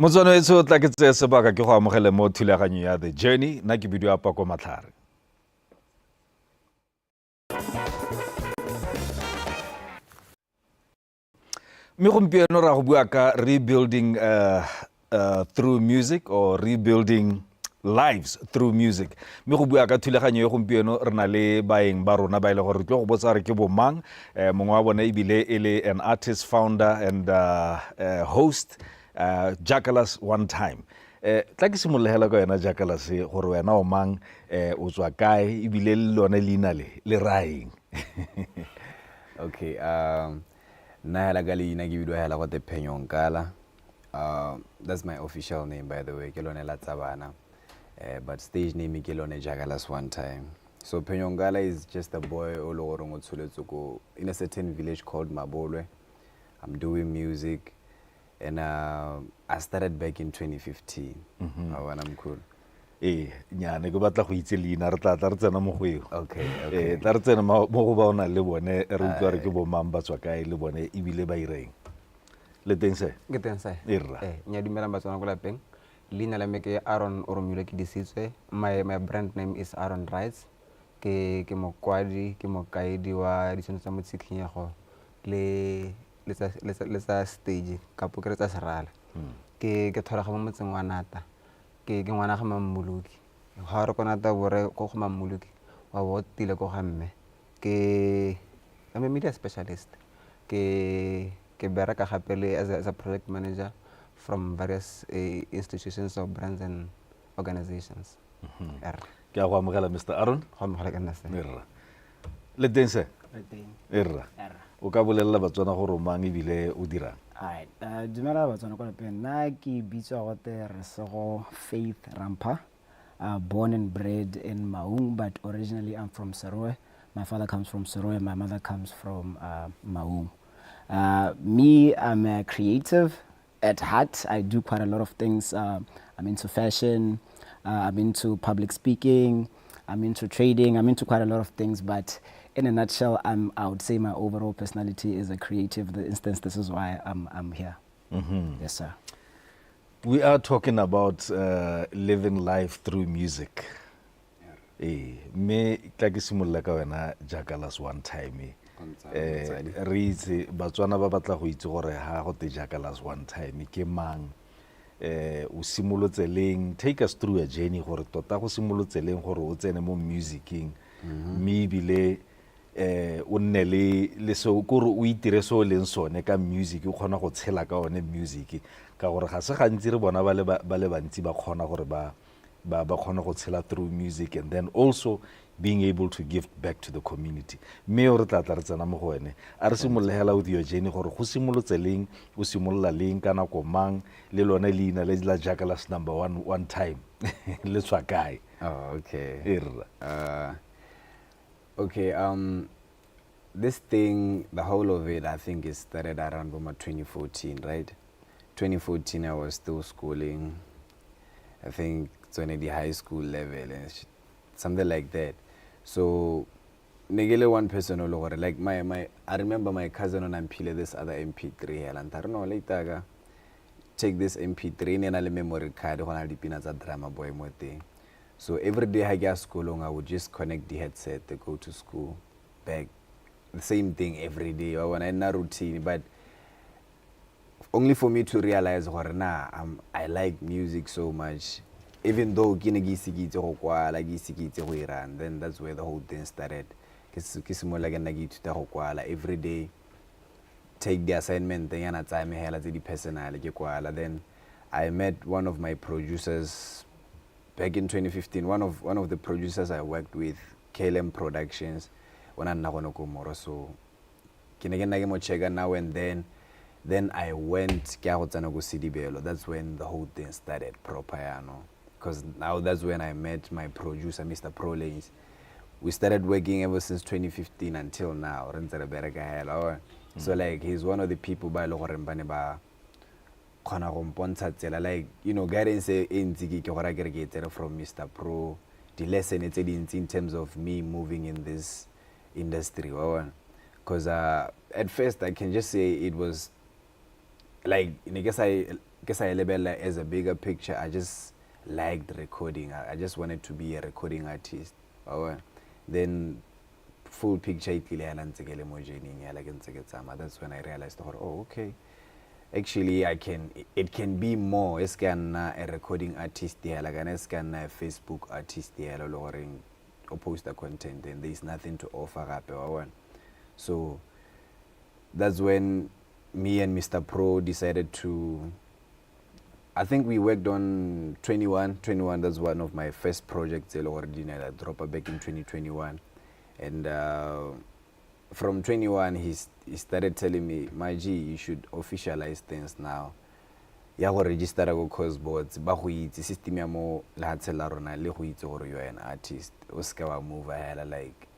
Motswana etso tla ke tse sebaka ke go amogele mo thulaganyo ya The Journey na ke bidio apa ko matlhare. Me gompieno ra go bua ka rebuilding through music or rebuilding lives through music. Me go bua ka thulaganyo e gompieno re na le baeng ba rona ba ile gore tlo go botsa re ke bo mang mongwe wa bona ibile ele an artist, founder and host Jackalas Onetym. Tla ke simologela ka yena Jackalas gore wena o mang o tswa kae ibile le lone leina le raeng. Okay, na hela gali na gibido hela kwa te Penyonkala. That's my official name, by the way. Kelone la Tsabana. But stage name ke lone Jackalas Onetym. So Penyonkala is just a boy ologoro ngotsuletsuko in a certain village called Mabolwe. I'm doing music, and I started back in 2015. When I'm cool. Nyane go batla go itse leina re tla tsena mo go eo. Okay. Tla re tsena mo go ba ona le bone re utlwa re ke bo mang ba tswa kae le bone ibile ba ireng. Le teng se? Ke teng se. Irra. Nya dumela Botswana go lapeng. Leina la me ke Aron Oromilwe Kedisitswe. My brand name is Aron Rights. Ke mokwadi, ke mokaedi wa ditshwantsho tsa motsikinyego le tsa stage kapo ke tsa serala. Ke thola ga mo motseng wa Nata. Ke ngwana ga Mammoloki. Ha re kona ta bore go go Mammoloki. Wa botile go ga mme. I'm a media specialist. Ke bereka gape as a project manager from various institutions or brands and organizations. Ke a go amogela Mr. Aron. Go amogela ka nna se. Irra. Le teng se? Le teng. Irra. O ka bolela Batswana go romang ibile o dirang. Alright, dumela Batswana go lapeng. Na ke bitswa go te Resego Faith Rampha. Born and bred in Maung, but originally I'm from Serowe. My father comes from Serowe, my mother comes from Maung. Me, I'm a creative at heart. I do quite a lot of things. I'm into fashion, I'm into public speaking, I'm into trading, I'm into quite a lot of things, but in a nutshell, I would say my overall personality is a creative. The instance, this is why I'm here. Yes, sir. We are talking about living life through music. Me tla ke simolla ka wena Jackalas Onetym. Re itse Batswana ba batla go itse gore ha go te Jackalas Onetym ke mang. O simolotse leng, take us through a journey gore tota go simolotse leng gore o tsene mo musicing. Me bile o nne le so gore o itire so leng sone ka music o kgona go tshela ka one music ka gore ga se gantsi re bona ba le bantsi ba kgona gore ba kgona go tshela through music and then also being able to give back to the community. Me o re tla re tsena mo go ene a re simologela with your journey gore go simolotse leng o simolola leng kana ko mang le lone leina le la Jackalas number 1 Onetym le tswa kae. Oh, okay. Irra. Okay, this thing, the whole of it, I think it started around 2014, right? 2014, I was still schooling. I think it's only the high school level and something like that. So, negele one person all over. Like I remember my cousin on Ampile this other MP3 and I don't know later. Check this MP3 and I memory card on the peanuts at drama boy mo thing. So every day I get school, I would just connect the headset to go to school, back. The same thing every day. I want a routine, but only for me to realize, I like music so much. Even though then that's where the whole thing started. Every day, take the assignment, then I met one of my producers. Back in 2015, one of the producers I worked with, KLM Productions, so now and then I went to that's when the whole thing started proper, because now that's when I met my producer, Mr. Prolanes. We started working ever since 2015 until now. So like he's one of the people by like, you know, guidance from Mr. Pro, the lesson it's in terms of me moving in this industry. Because at first I can just say it was like, I guess guess I label it as a bigger picture. I just liked recording. I just wanted to be a recording artist. Then full picture that's when I realized, oh, okay, actually it can be more. It's a recording artist there, like a Facebook artist there, or post the content, and there's nothing to offer up. So that's when me and Mr. Pro decided to, I think we worked on 21. That's one of my first projects I dropped back in 2021. And from 21, he started telling me, my G, you should officialize things now. Ya go register go cause boards, ba go itse system ya mo la tsela rona le go itse gore you are an artist. O ska wa move like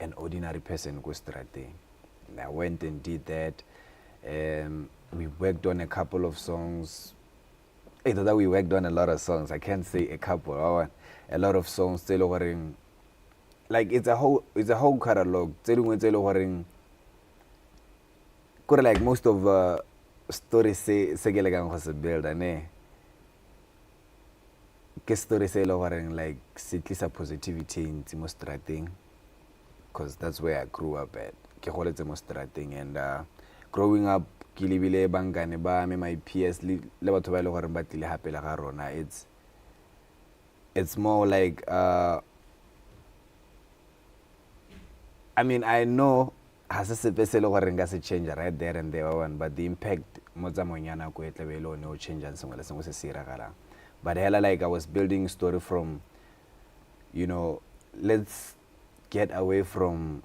an ordinary person go strategy. I went and did that. We worked on a couple of songs. Either that we worked on a lot of songs. I can't say a couple. A lot of songs still working. Like it's a whole catalog. Like most of stories say build ane. Ke story say like sitlisa positivity in demonstrating, because that's where I grew up at. Ke gole demonstrating, and growing up ke lebile bangane ba me my peers le batho ba ile gore ba tlile hape la ga rona. It's more like I mean, I know has a sepeselo gore nga se change right there and there one, but the impact motsa monyana go etlebelo no change and sengwe le sengwe se se iragala. But hella, like I was building a story from, let's get away from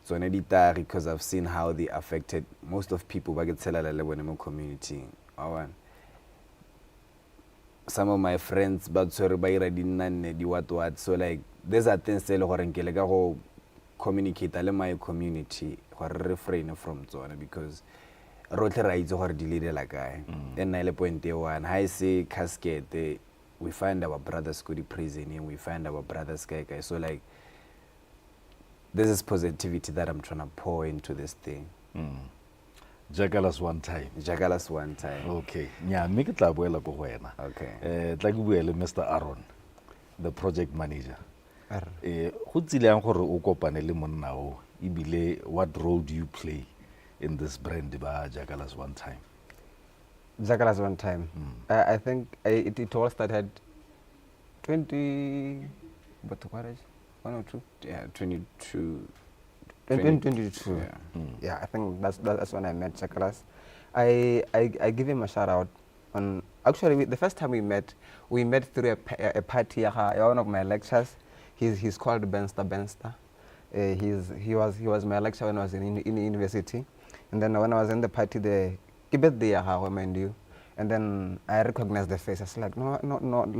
Zonedita, because I've seen how they affected most of people back at Selala community. Some of my friends, but sorry, what. So like there's a thing go communicate with my community or refrain from Zona, because rotle ra itse gore dilile la kae. Then na ile point one, I say cascade, we find our brothers go to prison and we find our brothers guy. So like this is positivity that I'm trying to pour into this thing. Jackalas Onetym. Jackalas Onetym. Okay. Nya me ke tla boela go wena. Okay. Tla ke buele Mr. Aron, the project manager. Go tsilang gore o kopane le monna o ibile, what role do you play in this brand ba Jackalas Onetym? Jackalas Onetym. I think it all started 20 1 or 2? Yeah, 22. 2022. Yeah. Yeah, I think that's when I met Jackalas. I give him a shout out on, actually the first time we met through a party at one of my lectures. He's called Benster. He was my lecturer when I was in university, and then when I was in the party there, mind you, and then I recognized the face. I was like, no,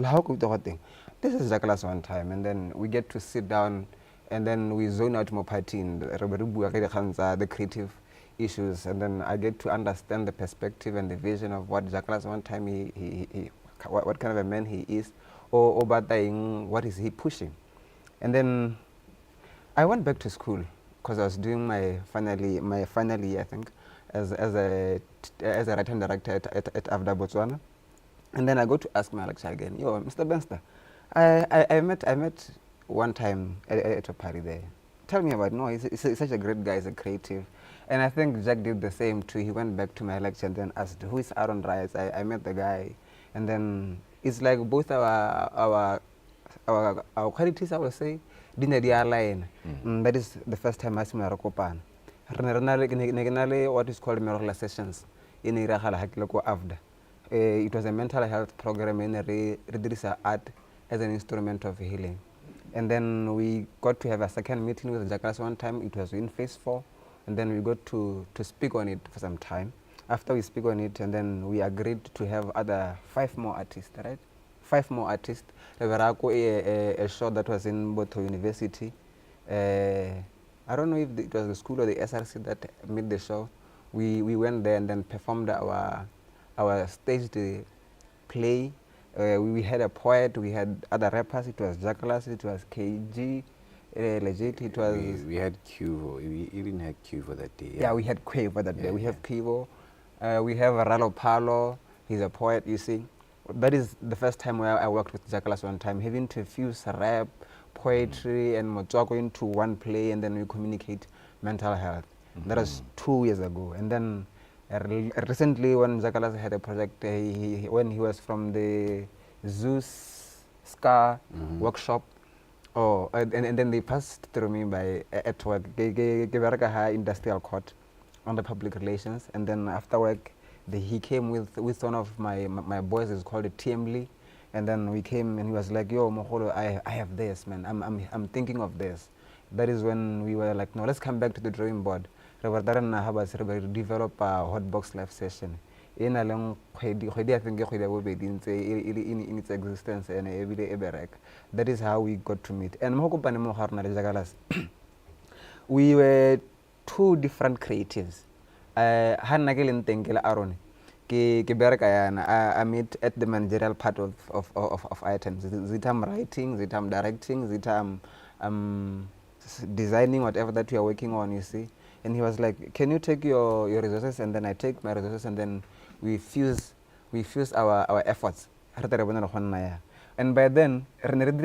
how could the thing? This is Jackalas Onetym, and then we get to sit down, and then we zone out more party in the creative issues, and then I get to understand the perspective and the vision of what Jackalas Onetym he what kind of a man he is, or what is he pushing. And then I went back to school because I was doing my final year, I think, as a writer director at AFDA Botswana. And then I go to ask my lecturer again, yo, Mr. Benster, I met one time at a party there. Tell me about it. No, he's such a great guy, he's a creative. And I think Jack did the same too. He went back to my lecture and then asked, who is Aron Reyes? I met the guy. And then it's like both our qualities, I would say, didn't align. That is the first time I see my Rakopan. What is called Jackalas Sessions in AFDA. It was a mental health program in Redrisa art as an instrument of healing. And then we got to have a second meeting with Jackalas Onetym. It was in phase 4. And then we got to speak on it for some time. After we speak on it, and then we agreed to have other 5 more artists, right? 5 more artists. There were a show that was in Boto University. I don't know if it was the school or the SRC that made the show. We went there and then performed our staged play. We had a poet, we had other rappers. It was Jackalas, it was KG, legit. It was. We had Q. We even had Q for that day. Yeah, we had Q for that day. We have Kivo. We have Ralo Palo. He's a poet, you see. That is the first time where I worked with Jackalas Onetym, having to fuse rap, poetry, and motswako into one play, and then we communicate mental health. That was 2 years ago. And then recently, when Jackalas had a project, when he was from the Zeus Ska workshop, and then they passed through me by at work, industrial court under public relations, and then after work, he came with one of my boys. It's called a TM, and then we came, and he was like, "Yo, Moholo, I have this, man. I'm thinking of this." That is when we were like, "No, let's come back to the drawing board." Develop a HotBox Live Session. I think in its existence and every day. That is how we got to meet. And we were two different creatives. Aron. I meet at the managerial part of items. Zitam writing, zitam directing, zitam designing whatever that we are working on, you see. And he was like, "Can you take your resources?" And then I take my resources, and then we fuse our efforts. And by then, Resego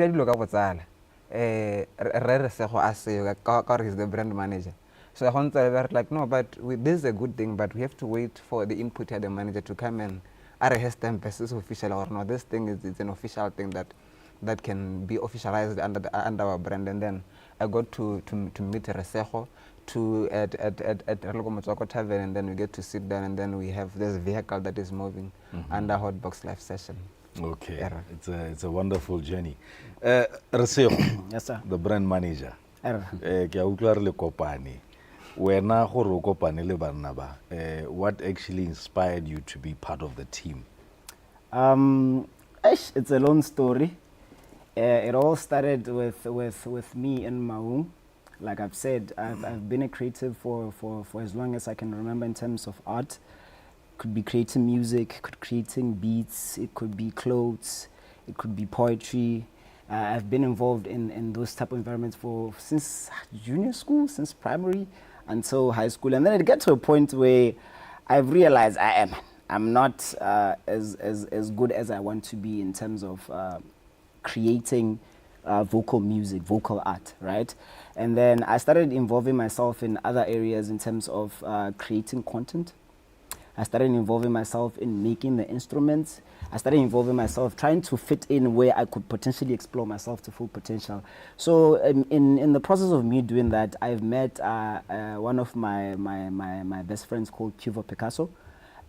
is the brand manager. So I were like, "No, but this is a good thing, but we have to wait for the input of the manager to come and RS stamp is official or not. This thing is an official thing that can be officialized under our brand." And then I got to meet Resego at Motswako Tavern, and then we get to sit down, and then we have this vehicle that is moving under HotBox Live Session. Okay, it's a wonderful journey. Resego, Yes, sir. the brand manager. What actually inspired you to be part of the team? It's a long story. It all started with me in Maung. Like I've said, I've been a creative for as long as I can remember in terms of art. Could be creating music, creating beats, it could be clothes, it could be poetry. I've been involved in those type of environments since junior school, since primary until high school. And then it got to a point where I've realized I'm not as good as I want to be in terms of creating vocal music, vocal art, right? And then I started involving myself in other areas in terms of creating content. I started involving myself in making the instruments. I started involving myself trying to fit in where I could potentially explore myself to full potential. So in the process of me doing that, I've met one of my best friends called Kivo Picasso.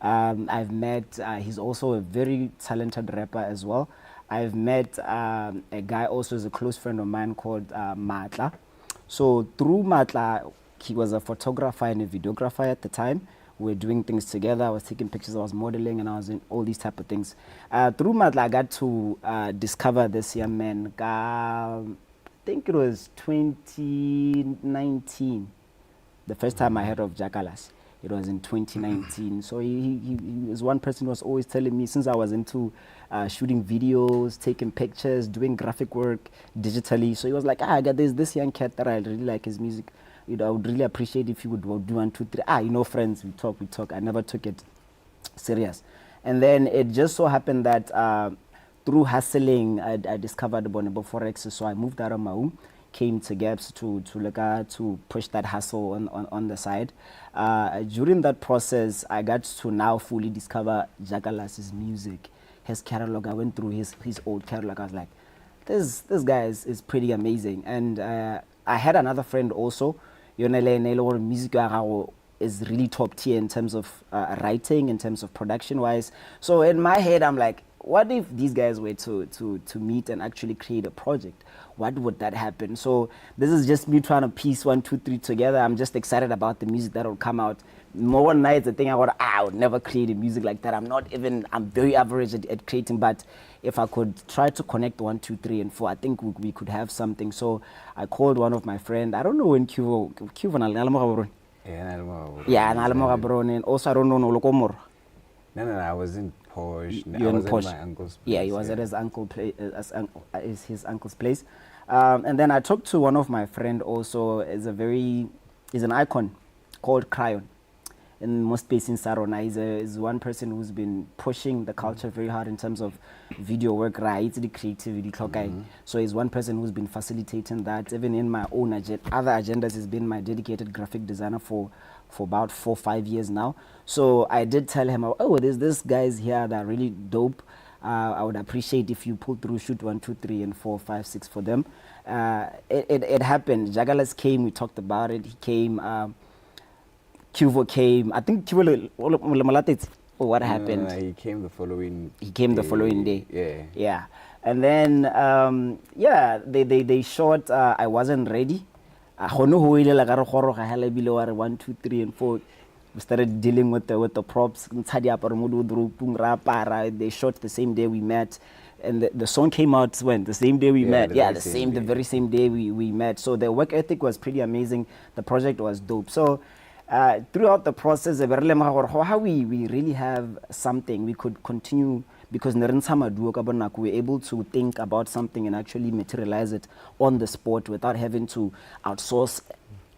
I've met, he's also a very talented rapper as well. I've met a guy also is a close friend of mine called Matla. So through Matla, he was a photographer and a videographer at the time. We were doing things together. I was taking pictures, I was modeling, and I was in all these type of things. Through Matla, I got to discover this young man. I think it was 2019, the first time I heard of Jackalas. It was in 2019. So he was one person who was always telling me, since I was into shooting videos, taking pictures, doing graphic work digitally. So he was like, I got this young cat that I really like his music. I would really appreciate if you would do 1, 2, 3. Friends, we talk. I never took it serious. And then it just so happened that through hustling, I discovered Bonebo Forex. So I moved out of Maung, came to Gaps to push that hustle on the side. During that process, I got to now fully discover Jackalas' music, his catalog. I went through his old catalog. I was like, this guy is pretty amazing. And I had another friend also. Music is really top tier in terms of writing, in terms of production wise. So in my head, I'm like, what if these guys were to meet and actually create a project? What would that happen? So this is just me trying to piece 1, 2, 3 together. I'm just excited about the music that will come out. More nights, I think I would never create a music like that. I'm very average at creating, but if I could try to connect 1, 2, 3, and 4, I think we could have something. So I called one of my friends. I don't know when Cuvo and also I don't know Nolokomor. No, I was in Porsche. I was at my uncle's place. Yeah, he was at his his uncle's place. And then I talked to one of my friend also. Is an icon called Cryon. in most space in Sarona. He's one person who's been pushing the culture very hard in terms of video work, right? The creativity, so he's one person who's been facilitating that. Even in my own other agendas, he's been my dedicated graphic designer for about 4 or 5 years now. So I did tell him, oh, there's this guys here that are really dope. I would appreciate if you pull through shoot 1, 2, 3, and 4, 5, 6 for them. It happened. Jackalas came. We talked about it. He came. Cuvo came. I think Cuvo. What happened? He came the following. He came the following day. Yeah. Yeah. And then they shot. I wasn't ready. 1, 2, 3, and 4. We started dealing with the props. They shot the same day we met, and the song came out when the same day we met. The very same day we met. So the work ethic was pretty amazing. The project was dope. So throughout the process, how we really have something we could continue, because we were able to think about something and actually materialize it on the spot without having to outsource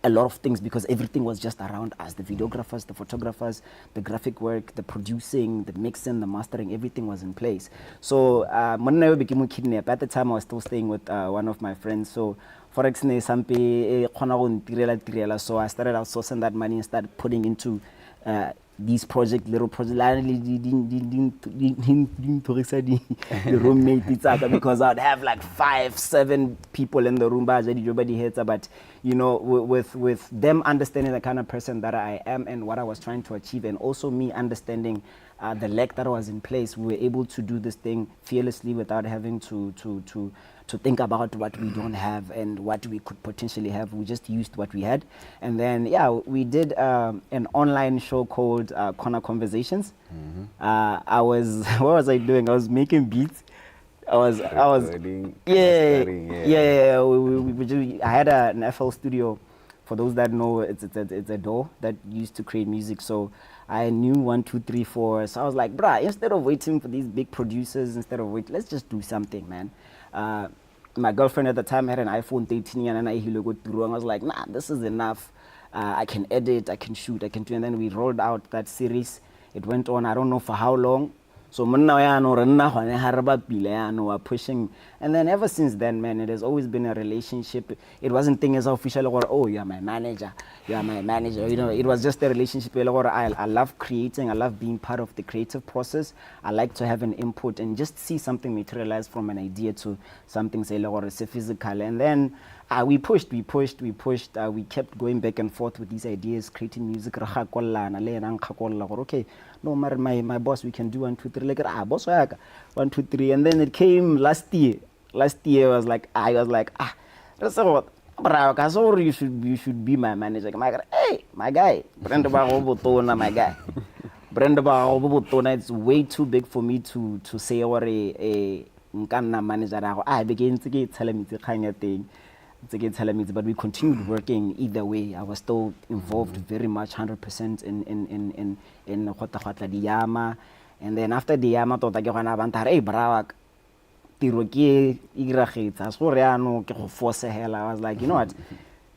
a lot of things, because everything was just around us. The videographers, the photographers, the graphic work, the producing, the mixing, the mastering, everything was in place. So when I became a kidnap, at the time I was still staying with one of my friends. So Forex so I started outsourcing that money and started putting into these little projects, the roommate, because I'd have like 5, 7 people in the room, but you know, with them understanding the kind of person that I am and what I was trying to achieve, and also me understanding the leg that was in place, we were able to do this thing fearlessly without having to think about what we don't have and what we could potentially have. We just used what we had. And then, we did an online show called Corner Conversations. What was I doing? I was making beats. I was Recording, I had an FL Studio. For those that know, it's a DAW that used to create music. So I knew 1, 2, 3, 4. So I was like, bruh, instead of waiting for these big producers, let's just do something, man. My girlfriend at the time had an iPhone 13 and I was like, nah, this is enough. I can edit, I can shoot, I can do. And then we rolled out that series. It went on, I don't know for how long. So we're pushing. And then ever since then, man, it has always been a relationship. It wasn't thing as official or, oh, you're my manager. You know, it was just a relationship. I love creating. I love being part of the creative process. I like to have an input and just see something materialize from an idea to something, say, physical. And then we pushed. We kept going back and forth with these ideas, creating music. Okay, no matter my boss, we can do 1, 2, 3. Like, boss, 1, 2, 3. And then it came last year. I was like, Resego, you should be my manager. Hey, my guy, Brenda Botona, my guy. Brenda Botona, it's way too big for me to say or a manager. I began to get telling me the kind of thing. But we continued working either way. I was still involved very much, 100% in the Yama. And then after the Yama, I was like, you know what?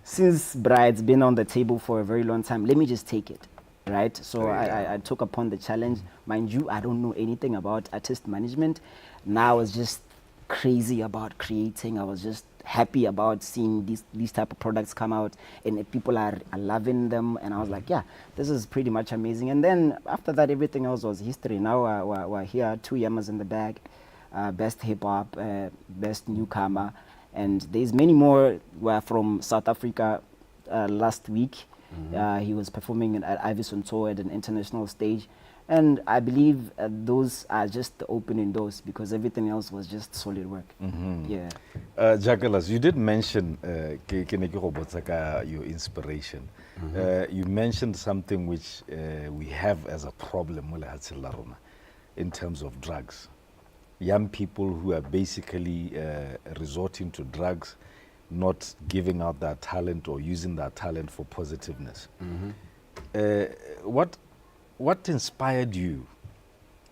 Since Bride's been on the table for a very long time, let me just take it, right? So I took upon the challenge. Mind you, I don't know anything about artist management. Now I was just crazy about creating. I was just happy about seeing these type of products come out, and people are loving them. And I was like, yeah, this is pretty much amazing. And then after that, everything else was history. Now we're here, 2 Yamas in the bag, best hip hop, best newcomer, and there's many more. Were from South Africa last week. He was performing at Ivison Tour at an international stage. And I believe those are just the opening doors, because everything else was just solid work. Yeah. Jackalas, you did mention your inspiration. You mentioned something which we have as a problem in terms of drugs. Young people who are basically resorting to drugs, not giving out their talent or using their talent for positiveness. What inspired you,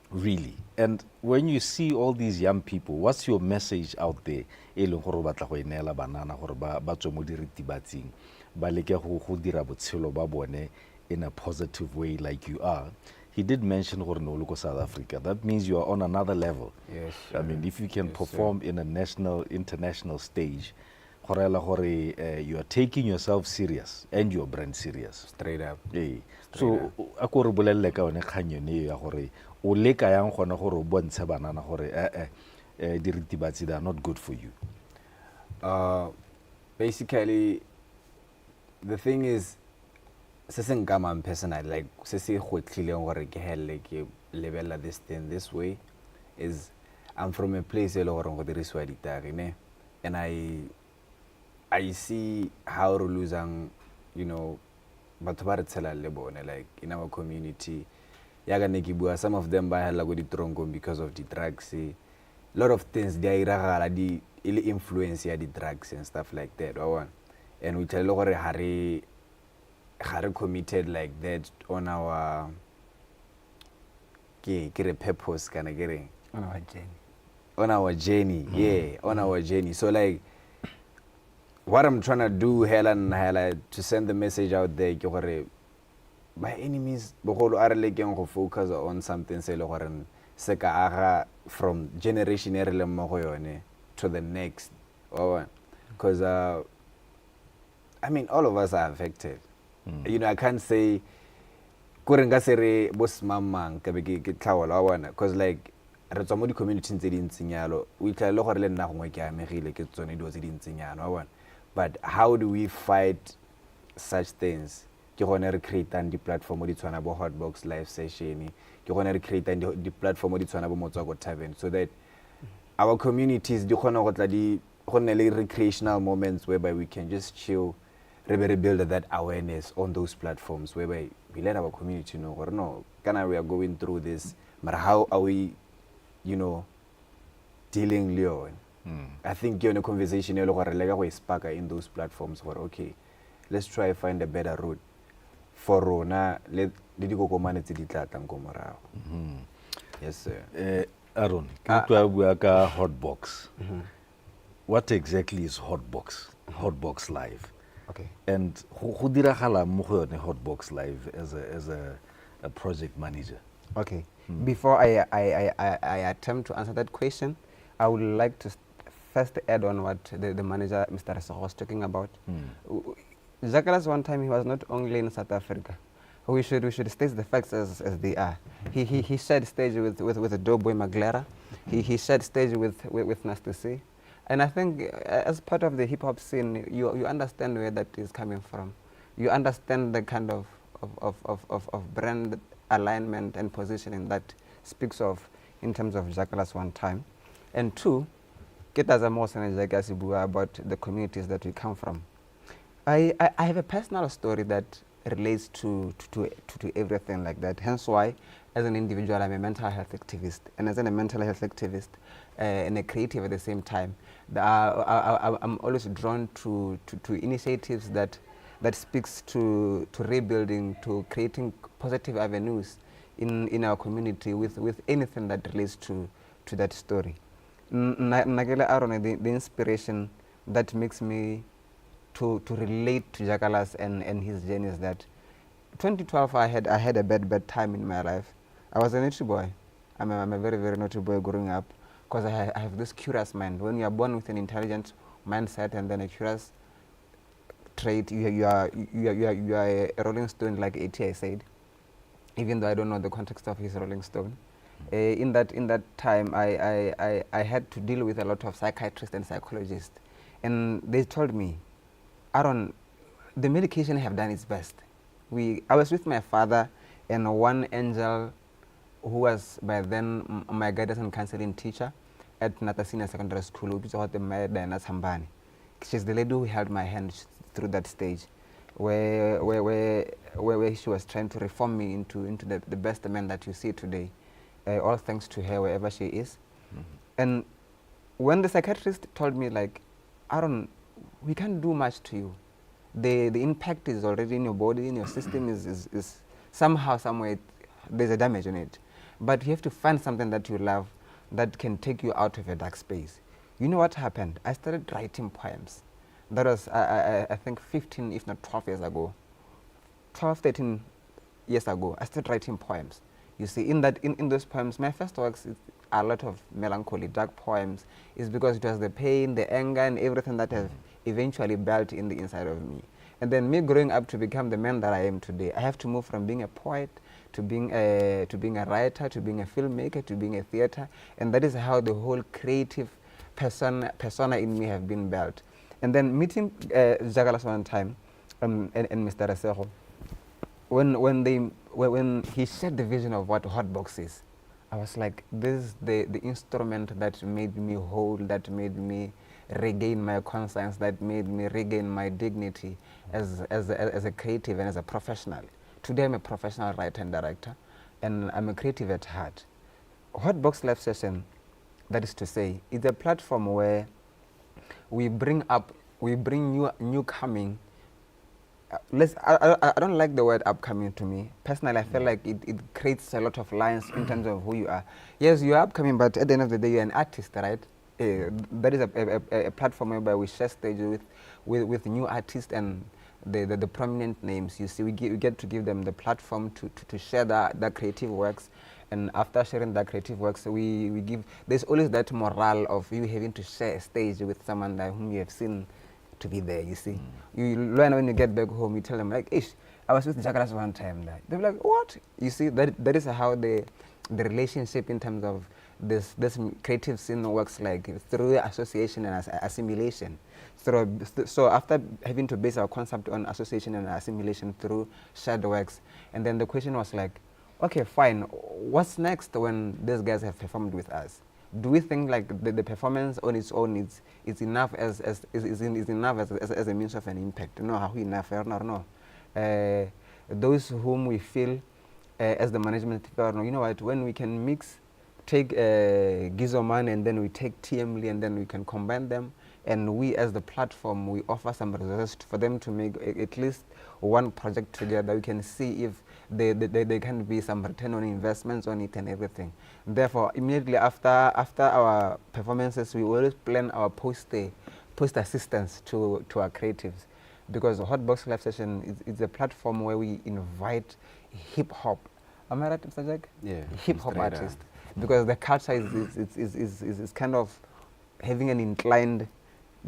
really? And when you see all these young people, what's your message out there? in a positive way like you are, he did mention gore no look South Africa. That means you are on another level. Yes, I mean, if you can Yes, perform in a national, international stage, you are taking yourself serious and your brand serious. Straight up. Ee. So a ko re bolelle ka yone kgang yone ya gore o leka yang gona gore o bontshe banana gore diritibatsi they are not good for you. Basically, the thing is, I'm personal, like level this thing this way, is I'm from a place and I see how to lose, you know, but like in our community, some of them buy because of the drugs. A lot of things they influence the drugs and stuff like that. And we tell Harry committed like that on our purpose kind of getting On our journey. on our journey. On our journey. So like what I'm trying to do hella to send the message out there by any means go focus on something from generation to the next. Because I mean all of us are affected. You know, I can't say because like re tswa mo di community tse di ntseng yalo we tla le gore le nna gongwe ke amegile ke tsone dio tse di ntseng yana but how do we fight such things ke gone re create di platform di tshwana bo HotBox Live Session ke gone re create di platform di tshwana bo Motswako Tavern so that our communities di gone go tla di gone le recreational moments whereby we can just chill re build that awareness on those platforms whereby we let our community know or no kana we are going through this but how are we, you know, dealing Leon? I think you're in a conversation in those platforms where okay, let's try to find a better route for Rona. Yes, sir. Aron, HotBox. What exactly is HotBox? HotBox Live. Okay. And who diragala mo go yone HotBox Live as a project manager? Okay. Before I attempt to answer that question, I would like to first add on what the manager, Mr. Resego, was talking about. Jackalas Onetym, he was not only in South Africa. We should state the facts as they are. He shared stage with Doughboy Maglera. He shared stage with Nasty C. And I think as part of the hip hop scene, you understand where that is coming from. You understand the kind of brand alignment and positioning that speaks of in terms of Jackalas Onetym. And two, get as a more about the communities that we come from. I have a personal story that relates to everything like that. Hence why, as an individual, I'm a mental health activist. And as a mental health activist and a creative at the same time, I'm always drawn to initiatives that speaks to rebuilding, to creating positive avenues in our community with anything that relates to that story. Nagele Aron, the inspiration that makes me to relate to Jackalas and his journey is that 2012 I had a bad time in my life. I was a naughty boy. I'm a very, very naughty boy growing up because I have this curious mind. When you are born with an intelligent mindset and then a curious trait, you are a Rolling Stone, like A.T.I. said, even though I don't know the context of his Rolling Stone. In that time, I had to deal with a lot of psychiatrists and psychologists, and they told me, Aron, the medication have done its best. I was with my father and one angel who was by then my guidance and counseling teacher at Natasina Secondary School, which was the She's the lady who held my hand through that stage, where she was trying to reform me into the best man that you see today. All thanks to her, wherever she is. And when the psychiatrist told me, like, Aron, we can't do much to you. The impact is already in your body, in your system is somehow, somewhere, there's a damage on it. But you have to find something that you love that can take you out of a dark space. You know what happened? I started writing poems. That was, I think, 15, if not 12 years ago. 12, 13 years ago, I started writing poems. You see, in those poems, my first works are a lot of melancholy, dark poems. It's because it was the pain, the anger, and everything that have eventually built in the inside of me. And then me growing up to become the man that I am today, I have to move from being a poet to being a writer, to being a filmmaker, to being a theater, and that is how the whole creative persona in me have been built. And then meeting Jackalas Onetym and Mr. Resego, when he shared the vision of what HotBox is, I was like, this is the instrument that made me whole, that made me regain my conscience, that made me regain my dignity as a creative and as a professional. Today I'm a professional writer and director, and I'm a creative at heart. HotBox Live Session, that is to say, is a platform where we bring new coming. I don't like the word upcoming to me. Personally, I feel like it creates a lot of lines in terms of who you are. Yes, you are upcoming, but at the end of the day, you're an artist, right? That is a platform whereby we share stage with new artists and the prominent names. You see, we get to give them the platform to share their creative works, and after sharing their creative works, we give. There's always that morale of you having to share a stage with someone that whom you have seen to be there. You see, you learn when you get back home. You tell them like, "Ish, I was with Jackalas one time." They're like, "What?" You see, that is how the relationship in terms of this creative scene works, like through association and assimilation. So after having to base our concept on association and assimilation through shared works, and then the question was like, okay, fine, what's next when these guys have performed with us? Do we think like the performance on its own is enough as a means of an impact? No, how enough? No. Those whom we feel as the management, you know what? When we can take Gizoman and then we take TM Lee and then we can combine them, and we as the platform, we offer some resources for them to make at least one project together. We can see if there can be some return on investments on it and everything. Therefore, immediately after our performances, we always plan our post assistance to our creatives, because HotBox Live Session is a platform where we invite hip hop. Am I right, Mr. Jack? Yeah. Hip hop artists. Because the culture is kind of having an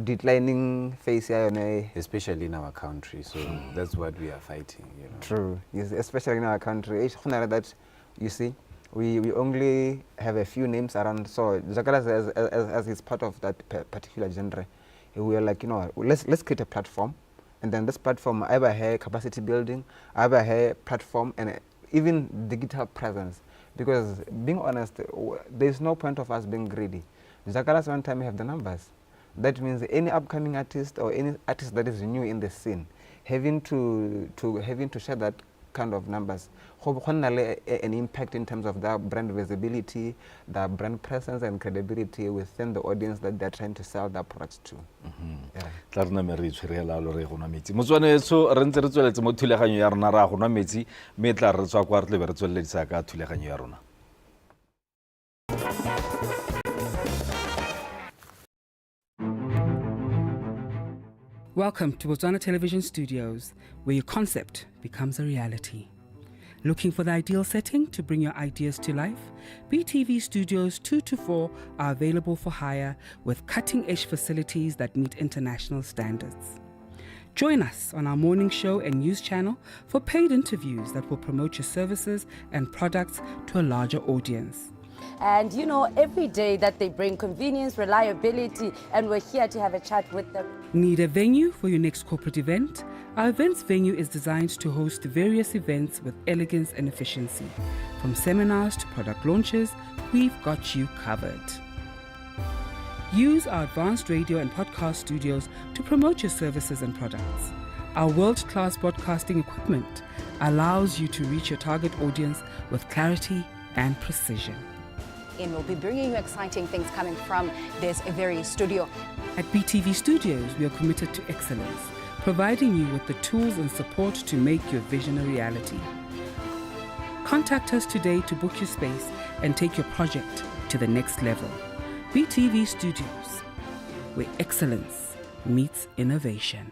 declining phase here, especially in our country. So that's what we are fighting. You know. True. Yes, especially in our country. That you see, we only have a few names around. So Jackalas as is part of that particular genre, we are like, you know, let's create a platform, and then this platform either have capacity building, either have platform and even digital presence. Because being honest, there's no point of us being greedy. Jackalas Onetym have the numbers. That means any upcoming artist or any artist that is new in the scene, having to share that kind of numbers, an impact in terms of their brand visibility, their brand presence and credibility within the audience that they're trying to sell their products to. Welcome to Botswana Television Studios, where your concept becomes a reality. Looking for the ideal setting to bring your ideas to life? BTV Studios 2 to 4 are available for hire with cutting-edge facilities that meet international standards. Join us on our morning show and news channel for paid interviews that will promote your services and products to a larger audience. And you know, every day that they bring convenience, reliability, and we're here to have a chat with them. Need a venue for your next corporate event? Our events venue is designed to host various events with elegance and efficiency. From seminars to product launches, we've got you covered. Use our advanced radio and podcast studios to promote your services and products. Our world-class broadcasting equipment allows you to reach your target audience with clarity and precision. And we'll be bringing you exciting things coming from this very studio. At BTV Studios, we are committed to excellence, providing you with the tools and support to make your vision a reality. Contact us today to book your space and take your project to the next level. BTV Studios, where excellence meets innovation.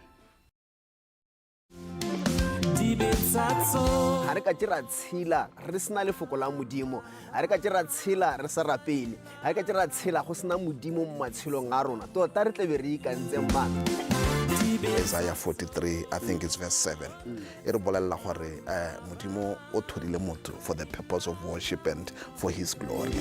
Deep ha re ka tšera tshela re sena lefoko la modimo, ha re ka tšera tshela re sa rapele, ha re ka tšera tshela go sena modimo mo matshelong a rona, tota re tle be re ikantse mang. Isaiah 43, I think it's verse 7. E re bolella gore modimo o thorile motho for the purpose of worship and for his glory.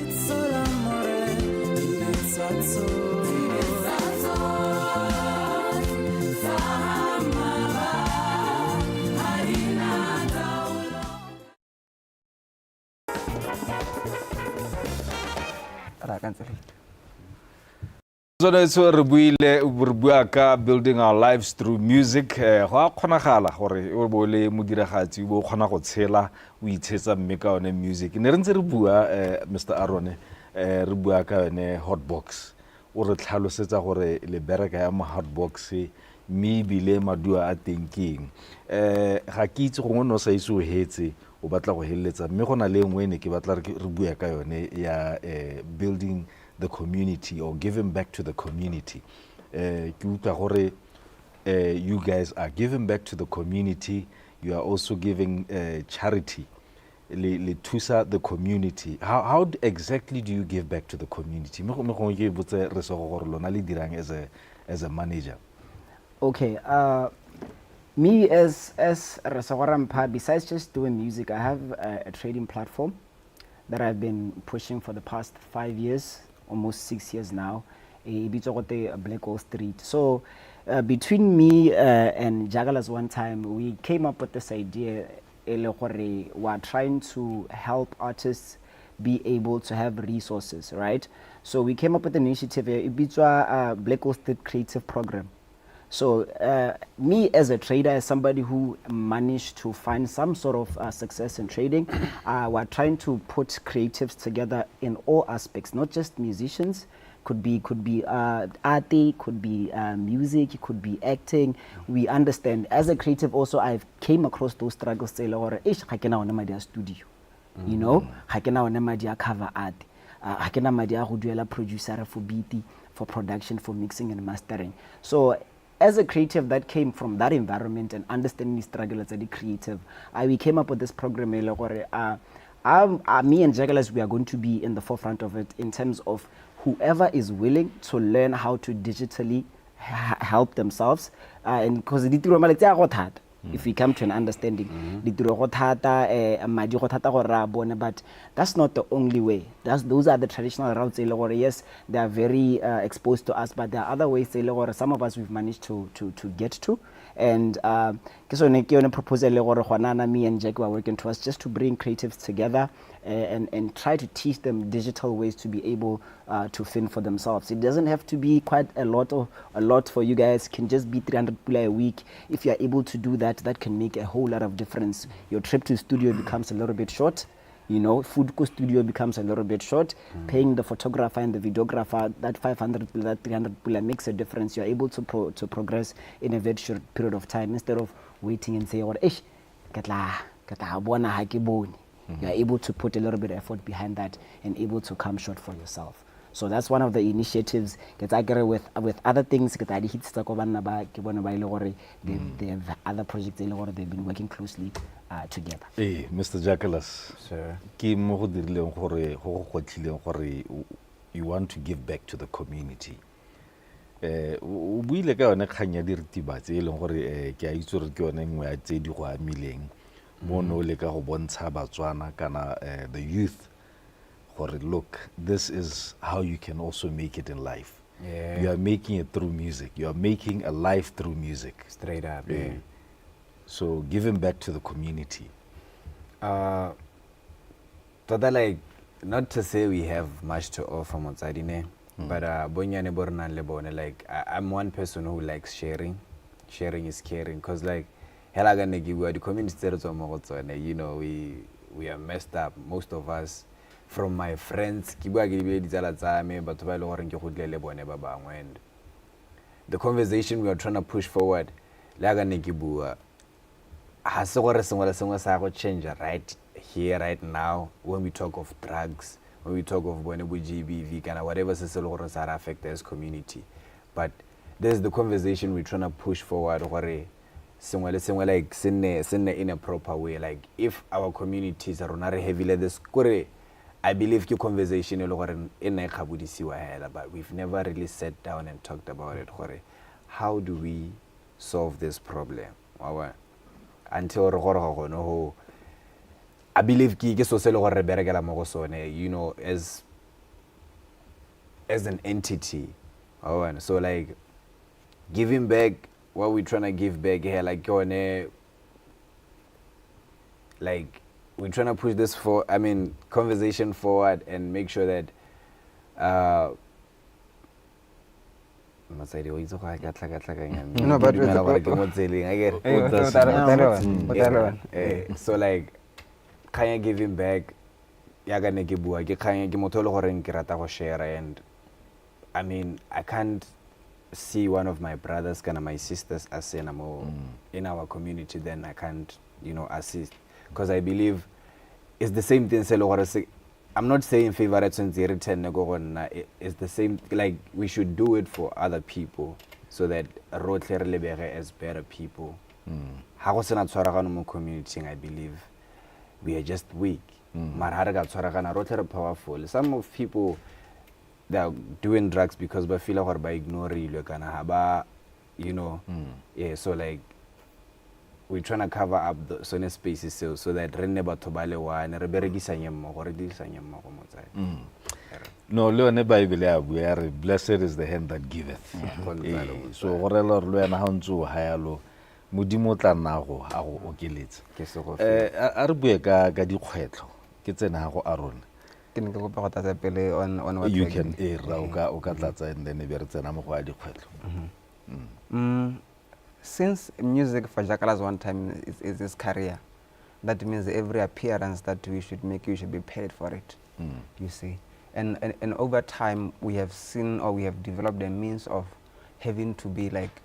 So re bua ka building our lives through music. Go a kgonagala gore o bo le modiragatsi bo kgona go tshela o itshetsa mme ka one music. Ne re ntse re bua Mr. Aron re bua ka one HotBox. O re tlhalosetsa gore le bereka ya mo HotBox mme bile madua a thinking. Ga ke itse gongwe no sa iso hetse o batla go helletsa mme gona le engwe ne ke batla re bua ka yone ya building the community or giving back to the community. You guys are giving back to the community. You are also giving charity. Le thusa the community. How exactly do you give back to the community? As a manager. Okay. Me as Resego Rampha, besides just doing music, I have a trading platform that I've been pushing for the past 5 years. Almost 6 years now, Black Wall Street. So between me and Jackalas Onetym, we came up with this idea. We are trying to help artists be able to have resources, right? So we came up with an initiative, Black Wall Street Creative Program. So me as a trader, as somebody who managed to find some sort of success in trading, we're trying to put creatives together in all aspects, not just musicians. Could be art, could be music, it could be acting. We understand as a creative also I've came across those struggles. Say, I can studio, you know, I can cover art, I can producer for beat, for production, for mixing and mastering. So as a creative that came from that environment and understanding the struggle as a creative, we came up with this program. Me and Jackalas, we are going to be in the forefront of it in terms of whoever is willing to learn how to digitally help themselves. And because if we come to an understanding, but that's not the only way. Those are the traditional routes. Yes, they are very exposed to us, but there are other ways. Some of us we've managed to get to, and proposal me and Jack were working towards just to bring creatives together and try to teach them digital ways to be able to fend for themselves. It doesn't have to be quite a lot for you guys. It can just be 300 a week. If you are able to do that, that can make a whole lot of difference. Your trip to studio becomes a little bit short. You know, food co studio becomes a little bit short. Paying the photographer and the videographer, that 500, that 300 makes a difference. You're able to progress in a very short period of time instead of waiting and say, you're able to put a little bit of effort behind that and able to come short for yourself. So that's one of the initiatives that I agree with other things that I hit they have other projects they've been working closely together. Hey, Mr. Jackalas. Sir. You want to give back to the community. O buile ka yone kganya di ritibatse e leng gore ke a itse gore ke yone nngwe ya tse di go amileng mo no le ka go bontsha Botswana kana the youth gore look, this is how you can also make it in life. Yeah. You are making it through music. You are making a life through music. Straight up, yeah. So giving back to the community. So that, like, not to say we have much to offer Motsadine, but like I'm one person who likes sharing. Sharing is caring, because like the community, you know, we are messed up, most of us. From my friends, and the conversation we are trying to push forward, change right here, right now, when we talk of drugs, when we talk of GBV, kind of whatever that affect this community. But there's the conversation we're trying to push forward. sengwe le sengwe like se nne in a proper way. Like if our communities are not heavily this kore, I believe ke conversation e le gore e nna e kgabodisiwa hela, but we've never really sat down and talked about it gore how do we solve this problem until re gore ga gone ho. I believe ke so se le gore re berekela mo go sone, you know, as an entity. So like giving back what we're trying to give back here, like we're trying to push this conversation forward and make sure that No, but so like kaya giving back yaga ne ke bua ke kaya ke motho le gore ke rata go share, and I mean I can't see one of my brothers kana my sisters as in our community, then I can't, you know, assist, because I believe it's the same thing. I'm not saying favorites and return it's the same, like we should do it for other people so that rotle re lebege as better people. Ha go sena tshwaragano mo community, I believe we are just weak. Mara ha re ka tshwaragana rotle re powerful. Some of people, they are doing drugs because they feel like they ignore ilwe kana ha ba, you know. Yeah, so like we're trying to cover up the sone spaces so that re ne batho ba le one re berekisanye mmogo re dirisanye mmogo mo tsaya. No, le one Bible ya bua re blessed is the hand that giveth. So gore le re wena ha ntse ha yalo modimo tla nna go a go okeletsa. A re bue ka dikgwetlo ke tsena go Aron. Ke ne ke go pa go tlatsa pele on what you can o ka tlatsa and then be re tsena mo go a dikgwetlo. Since music for Jackalas Onetym is his career, that means every appearance that we should make, you should be paid for it. You see, and over time we have seen, or we have developed a means of having to be like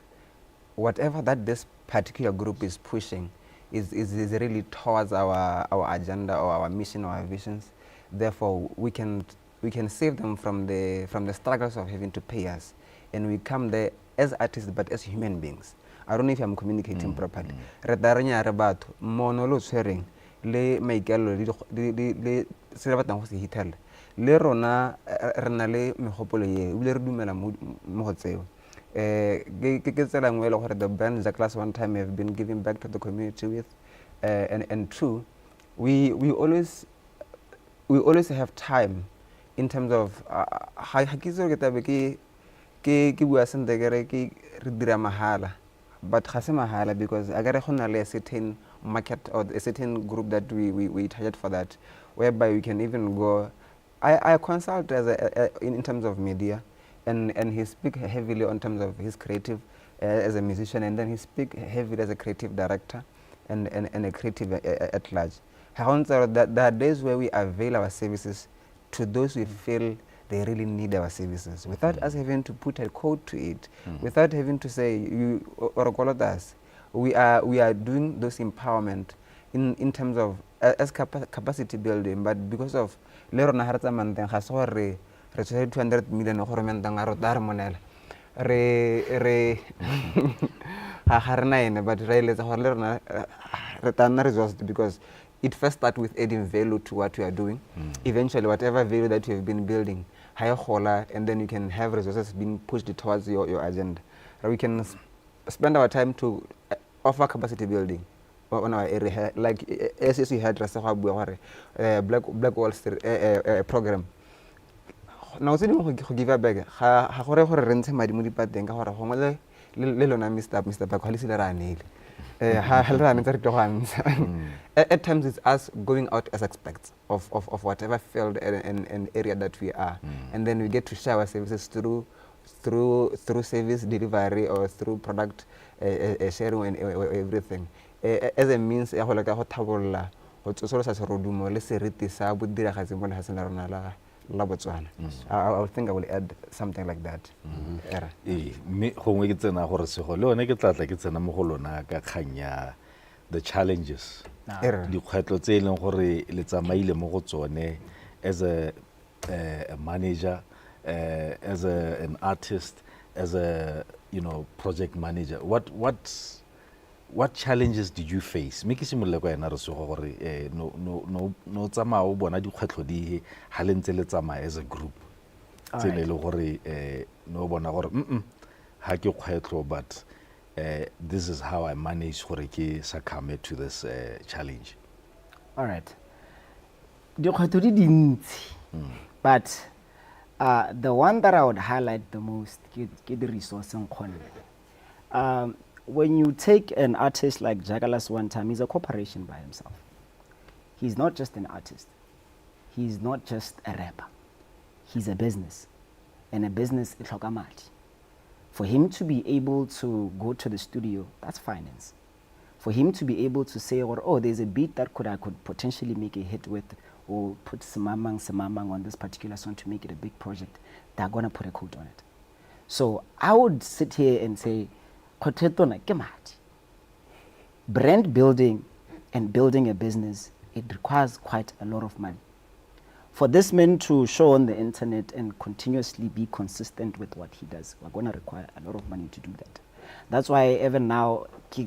whatever that this particular group is pushing is really towards our agenda or our mission or our visions. Therefore, we can save them from the struggles of having to pay us, and we come there as artists but as human beings. I don't know if I'm communicating properly. Re taranya re batho mono lo tshwereng le maikelo le se batlang go se hitela le rona re na le megopolo ye o le re dumela mo go tseo ke tsela ngwe le gore the band Jackalas Onetym have been giving back to the community with and true we always have time in terms of ha ke tsore ke tabe ke bua sente ke re ke re dira mahala. But mahala because I got a certain market or a certain group that we target for that, whereby we can even go. I consult as in terms of media, and he speak heavily on terms of his creative as a musician, and then he speak heavily as a creative director and a creative at large. That there are days where we avail our services to those we feel they really need our services without us having to put a code to it, without having to say you or us. We are doing those empowerment in terms of as capacity building, but because of lero na harta manteng ga so re 200 million go rementang aro dar monela re ha harna ene but re letsa gore lero na re tana resource because it first start with adding value to what we are doing. Eventually whatever value that you have been building, and then you can have resources being pushed towards your agenda. We can spend our time to offer capacity building on our area, like as you had Resego Black Wall program. Now se dingwe go give back ga gore re ntshe madi mo dipateng ka gore gongwe le lona Mr. Bakwalisi le ranele at times it's us going out as experts of whatever field and area that we are, and then we get to share our services through service delivery or through product sharing and everything as a means ya go leka go thabolla go tsosolosa serodumo le seriti sa bodiragatsi mo le hasena rona la Botswana. I think I will add something like that. Me gongwe ke tsena gore se go le one ke tlatla ke tsena mo go lona ka khanya the challenges dikgwetlo tse leng gore le tsamaile mo go tsone as a manager, as an artist, as a project manager. What what challenges did you face? Make it simple like na re se go gore no tsamaya o bona dikgwetlho di ha le ntse le tsamaya as a group. Tsene le gore no bona gore ha ke kgwetlho, but this is how I manage gore ke succumb to this challenge. All right. Dikgwetlho di dintsi, but the one that I would highlight the most ke the resource nkgonne. When you take an artist like Jackalas Onetym, he's a corporation by himself. He's not just an artist. He's not just a rapper. He's a business. And a business is like mali. For him to be able to go to the studio, that's finance. For him to be able to say, oh, there's a beat that I could potentially make a hit with, or put samamang on this particular song to make it a big project, they're going to put a code on it. So I would sit here and say, brand building and building a business, it requires quite a lot of money. For this man to show on the internet and continuously be consistent with what he does, we're going to require a lot of money to do that. That's why even now, okay,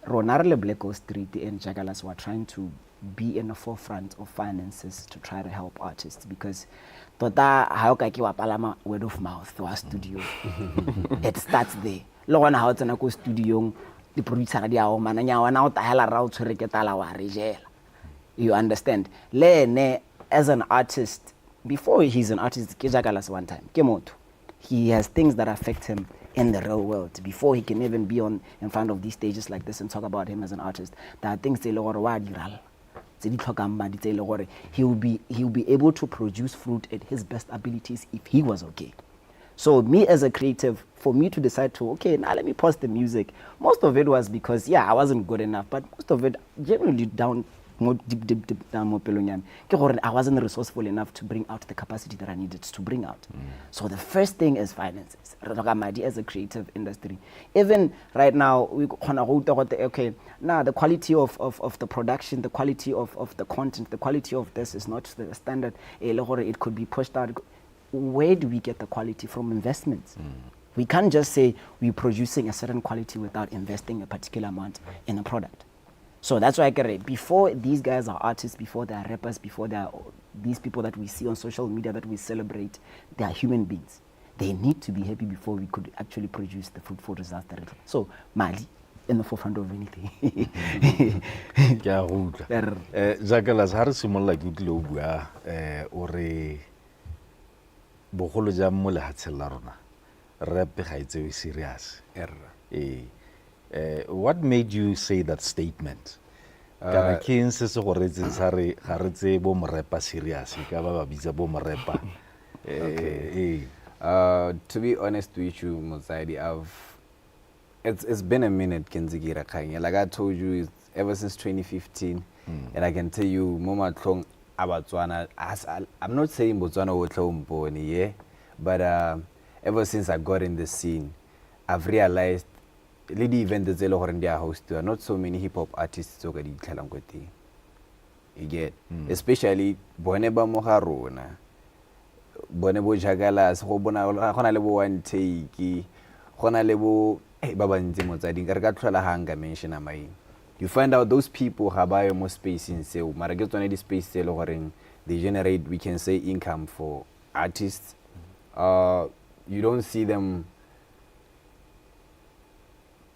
Ronarle Black Street and Jackalas were trying to be in the forefront of finances to try to help artists, because word of mouth to our studio. It starts there. Lo na ha tsena ko studio the producer dia o mananya wana o tahela ra o tshwere ke tala wa rejela. You understand? Lene as an artist, before he's an artist, ke Jackalas Onetym, ke motho. He has things that affect him in the real world before he can even be in front of these stages like this and talk about him as an artist. There are things they lo wa diral. He will be able to produce fruit at his best abilities if he was okay. So me as a creative, for me to decide to, okay, now let me pause the music. Most of it was because, I wasn't good enough, but most of it genuinely down more deep down more pelonyan. I wasn't resourceful enough to bring out the capacity that I needed to bring out. So the first thing is finances. As a creative industry, even right now we okay, now the quality of the production, the quality of the content, the quality of this is not the standard. It could be pushed out. Where do we get the quality from? Investments. We can't just say we're producing a certain quality without investing a particular amount in a product. So that's why I get it. Before these guys are artists, before they are rappers, before they are these people that we see on social media that we celebrate, they are human beings. They need to be happy before we could actually produce the fruitful results that it. So Mali in the forefront of anything. Jackalas ha re simolla ke tlile o bua o re bogolo ja mo le hatsela rona rap ga itse serious. What made you say that statement? Kana ke eng se se go retse sa re ga re tse bo morepa serious ka ba bitsa bo morepa. To be honest with you, Mozadi, it's been a minute, Kenzigira Kanye. Like I told you, it's ever since 2015, and I can tell you, Mama Tlong Botswana. I'm not saying Botswana Wotlong but ever since I got in the scene, I've realized lady event the Zelo Horendia host there are not so many hip hop artists so good you get especially Boneba Moharona Bonebo Jackalas Hona Lebo one take Hona Lebo Baba Nzimozadi Gargatula Hanga mention a mine. You find out those people have more space in sale. Maragat space sale they generate, we can say, income for artists. You don't see them.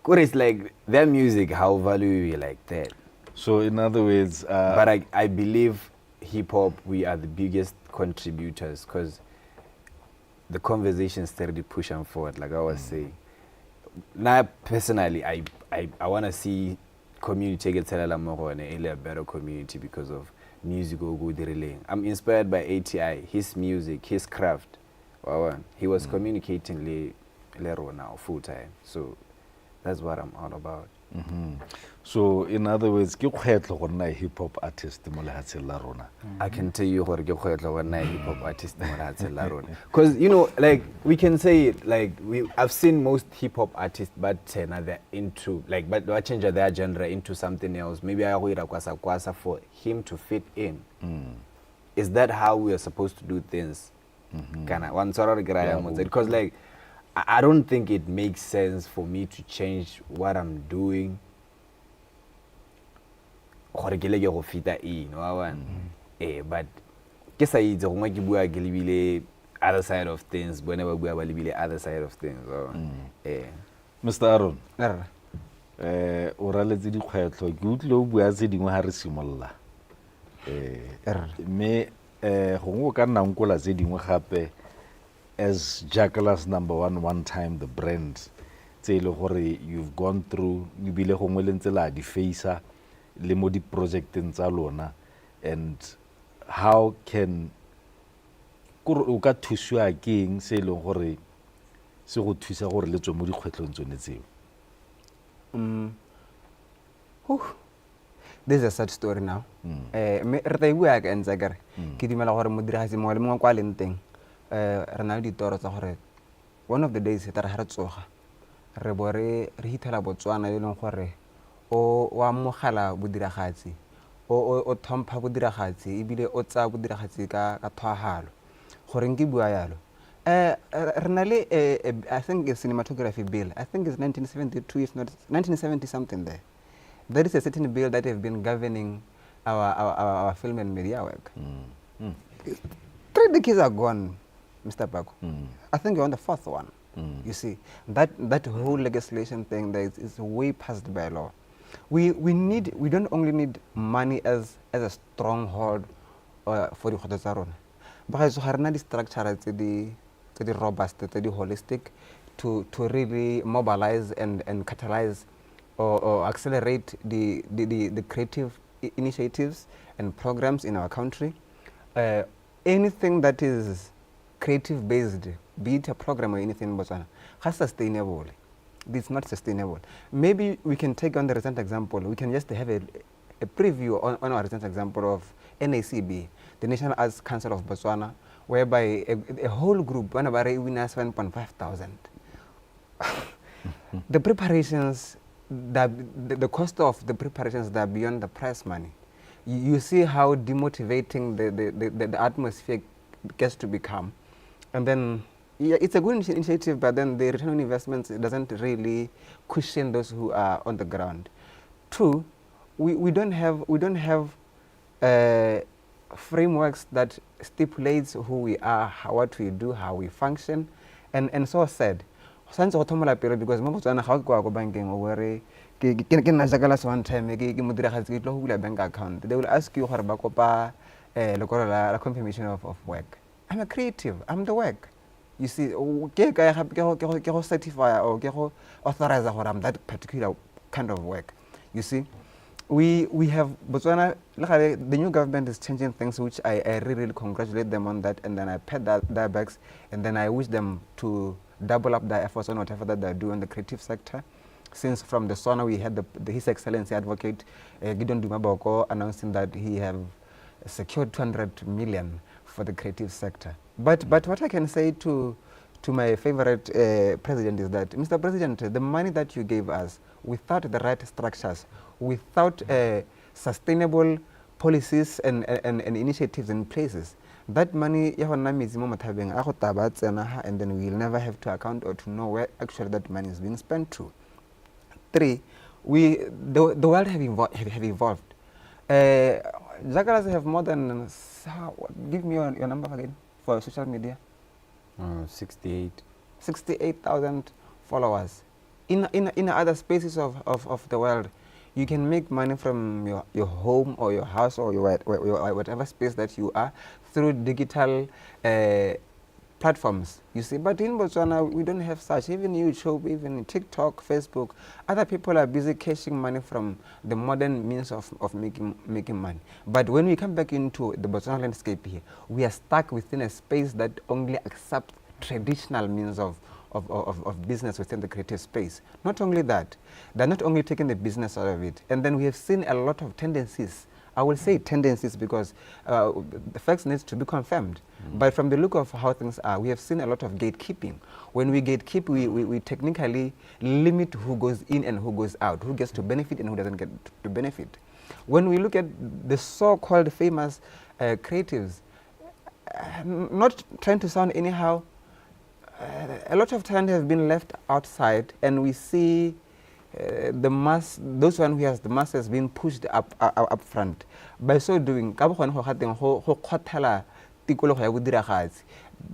It's like their music, how value you like that. So in other words, but I believe hip hop, we are the biggest contributors because the conversation started pushing forward. Like I was saying, now personally, I want to see community get a better community because of music or good relaying. I'm inspired by ATI, his music, his craft. He was communicating later now full time. So that's what I'm all about. So in other words, ke kgwetlo go nna hip hop artist mo lehatsheng la rona. I can tell you gore ke kgwetlo go nna hip hop artist mo lehatsheng la rona. Because you know, like we can say it, like I've seen most hip hop artists but they're into like but they change their genre into something else. Maybe I go ira kwasa for him to fit in. Is that how we are supposed to do things? Kana one sorry because like I don't think it makes sense for me to change what I'm doing. Gore ke le ke go fita in wa wan but ke sa itse gongwe ke bua ke lebile other side of things bone ba bua ba lebile other side of things Mr. Aron Erre. o raletse dikgwetlho ke utlwe o bua tse dingwe ga re simolola mme gongwe o ka nna nkola tse dingwe gape as Jackalas #1 one time the brand tse ile gore you've gone through ebile gongwe le ntse la di face le mo di projecteng tsa lona and how can o ka thusiwa ke eng se ile gore se go thusa gore le tswe mo dikgwetlong tsone tseo? This is a sad story now. Me re ta bua ka ntse kare ke dimela gore modiragatsi mongwe le mongwe kwa leng teng re na le ditoro tsa gore one of the days tara ha re tsoga re bo re hitela Botswana yo leng gore o amogela bodiragatsi o thompha bodiragatsi ebile o tsa bodiragatsi ka thwagalo gore nke bua yalo re na le I think a cinematography bill. I think it's 1972 if not 1970 something there. There is a certain bill that have been governing our film and media work. 3 decades are gone, Mr. Paco. I think you're on the 4th one. You see, that whole legislation thing that is way past by law. We don't only need money as a stronghold for the Khotasaron, but also harna the structure to the robust, to the holistic, to really mobilize and catalyze or accelerate the creative initiatives and programs in our country. Anything that is creative based, be it a program or anything in Botswana, is sustainable. It's not sustainable. Maybe we can take on the recent example. We can just have a preview on our recent example of NACB, the National Arts Council of Botswana, whereby a whole group, one about winners 7,500. The preparations, the cost of the preparations that are beyond the prize money. You see how demotivating the atmosphere gets to become. And then, yeah, it's a good initiative, but then the return on investments doesn't really cushion those who are on the ground. 2, we don't have frameworks that stipulates who we are, what we do, how we function, and so said. Since automola period, because most of the go banking over Jackalas Onetym, bank account. They will ask you for a confirmation of work. I'm a creative. I'm the work. You see, certify or authorize I'm that particular kind of work. You see, we have Botswana. The new government is changing things, which I really congratulate them on that, and then I pat their backs, and then I wish them to double up their efforts on whatever that they do in the creative sector. Since from the SONA we had His Excellency Advocate Gideon Dumaboko announcing that he have secured 200 million for the creative sector. But what I can say to my favorite president is that, Mr. President, the money that you gave us, without the right structures, without sustainable policies and initiatives in places, that money and then we will never have to account or to know where actually that money is being spent to. 3, the world have evolved. Jackalas have more than, give me your number again for social media. 68,000 followers. In other spaces of the world, you can make money from your home or your house or your whatever space that you are through digital platforms, you see. But in Botswana, we don't have such. Even YouTube, even TikTok, Facebook, other people are busy cashing money from the modern means of making money. But when we come back into the Botswana landscape here, we are stuck within a space that only accepts traditional means of business within the creative space. Not only that, they're not only taking the business out of it, and then we have seen a lot of tendencies. I will say tendencies because the facts need to be confirmed. But from the look of how things are, we have seen a lot of gatekeeping. When we gatekeep, we technically limit who goes in and who goes out, who gets to benefit and who doesn't get to benefit. When we look at the so-called famous creatives, not trying to sound anyhow, a lot of talent have been left outside, and we see those one who has the mass has been pushed up front. By so doing,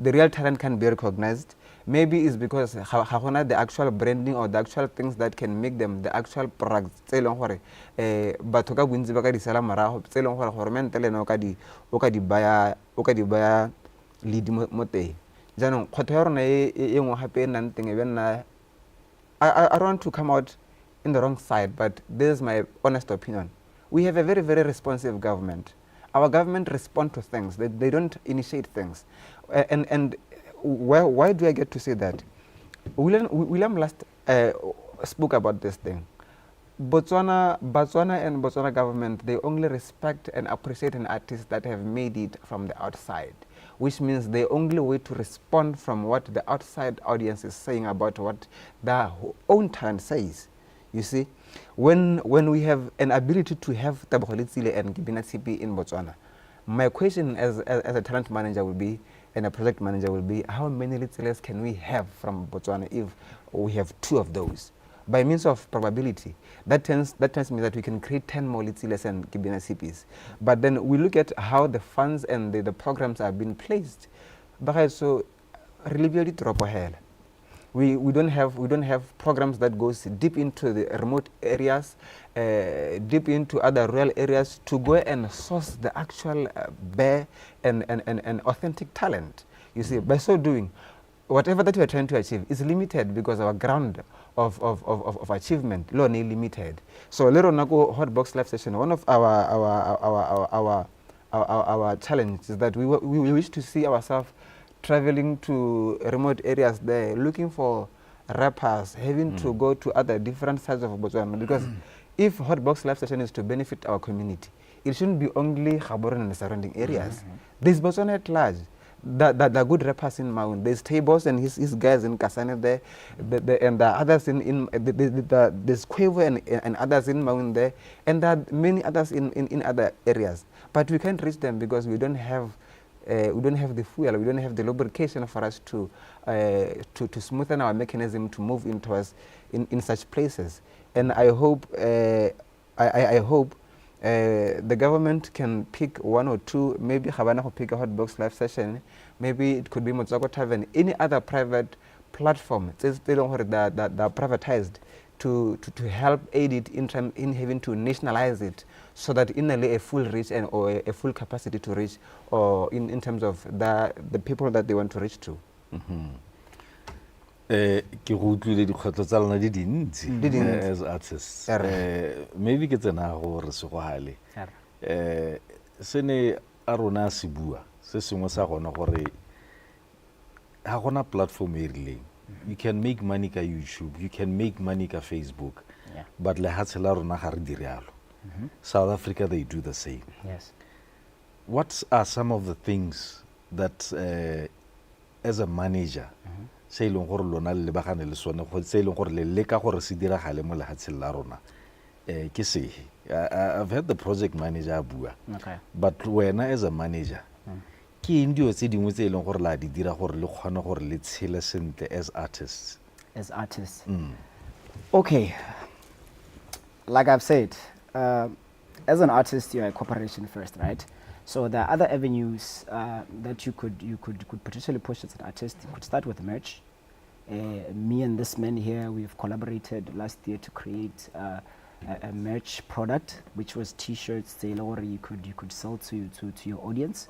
the real talent can be recognized. Maybe it's because the actual branding or the actual things that can make them the actual products. But I don't want to come out in the wrong side, but this is my honest opinion. We have a very, very responsive government. Our government responds to things. They don't initiate things. And why do I get to say that? William last spoke about this thing. Botswana and Botswana government, they only respect and appreciate an artist that have made it from the outside, which means the only way to respond from what the outside audience is saying about what their own talent says. You see, when we have an ability to have Taboholitsile and Kedisitswe in Botswana, my question as a talent manager will be, and a project manager will be, how many Litsiles can we have from Botswana if we have 2 of those? By means of probability, that tells me that we can create 10 more Litsiles and Kedisitswes. But then we look at how the funds and the programs are being placed. So, really drop ahead. We don't have programs that goes deep into the remote areas, deep into other rural areas to go and source the actual bare and authentic talent. You see, by so doing, whatever that we are trying to achieve is limited because our ground of achievement is limited. So later on, HotBox Live Session, one of our challenges is that we wish to see ourselves traveling to remote areas there, looking for rappers, having to go to other different sides of Botswana. Because if HotBox Live Session is to benefit our community, it shouldn't be only Gaborone and the surrounding areas. There's Botswana at large. The good rappers in Maun. There's Tabos and his guys in Kasane there, and the others there's Quavo and others in Maun there, and there are many others in other areas. But we can't reach them because we don't have the fuel, we don't have the lubrication for us to smoothen our mechanism to move into us in such places. And I hope I hope the government can pick 1 or 2, maybe Havana will pick a HotBox Live Session, maybe it could be Motswako Tavern, any other private platform that are privatized to help aid it in having to nationalize it, so that in a full reach or a full capacity to reach, or in terms of the people that they want to reach to. Ke go utlwile dikgwetlho tsa lona di dintsi as artists. Maybe ke tsena go re se go hale. Se ne a rona a se bua, se sengwe sa gona gore ha gona platform e rileng. You can make money ka YouTube, you can make money ka Facebook, but lehatshe la rona ga re di rialo. South Africa, they do the same. Yes. What are some of the things that as a manager se ileng gore lona le bagane le sone go se ileng gore le leka gore se diragale mo lehatsheng la rona ke se I've had the project manager a bua, but wena as a manager ke eng tse dingwe tse ileng gore la di dira gore le kgone gore le tshele sentle as artists? Okay, like I've said, as an artist, you're a corporation first, right? So there are other avenues that you could potentially push as an artist. You could start with merch. Me and this man here, we've collaborated last year to create a merch product, which was T-shirts, or you could sell to your audience.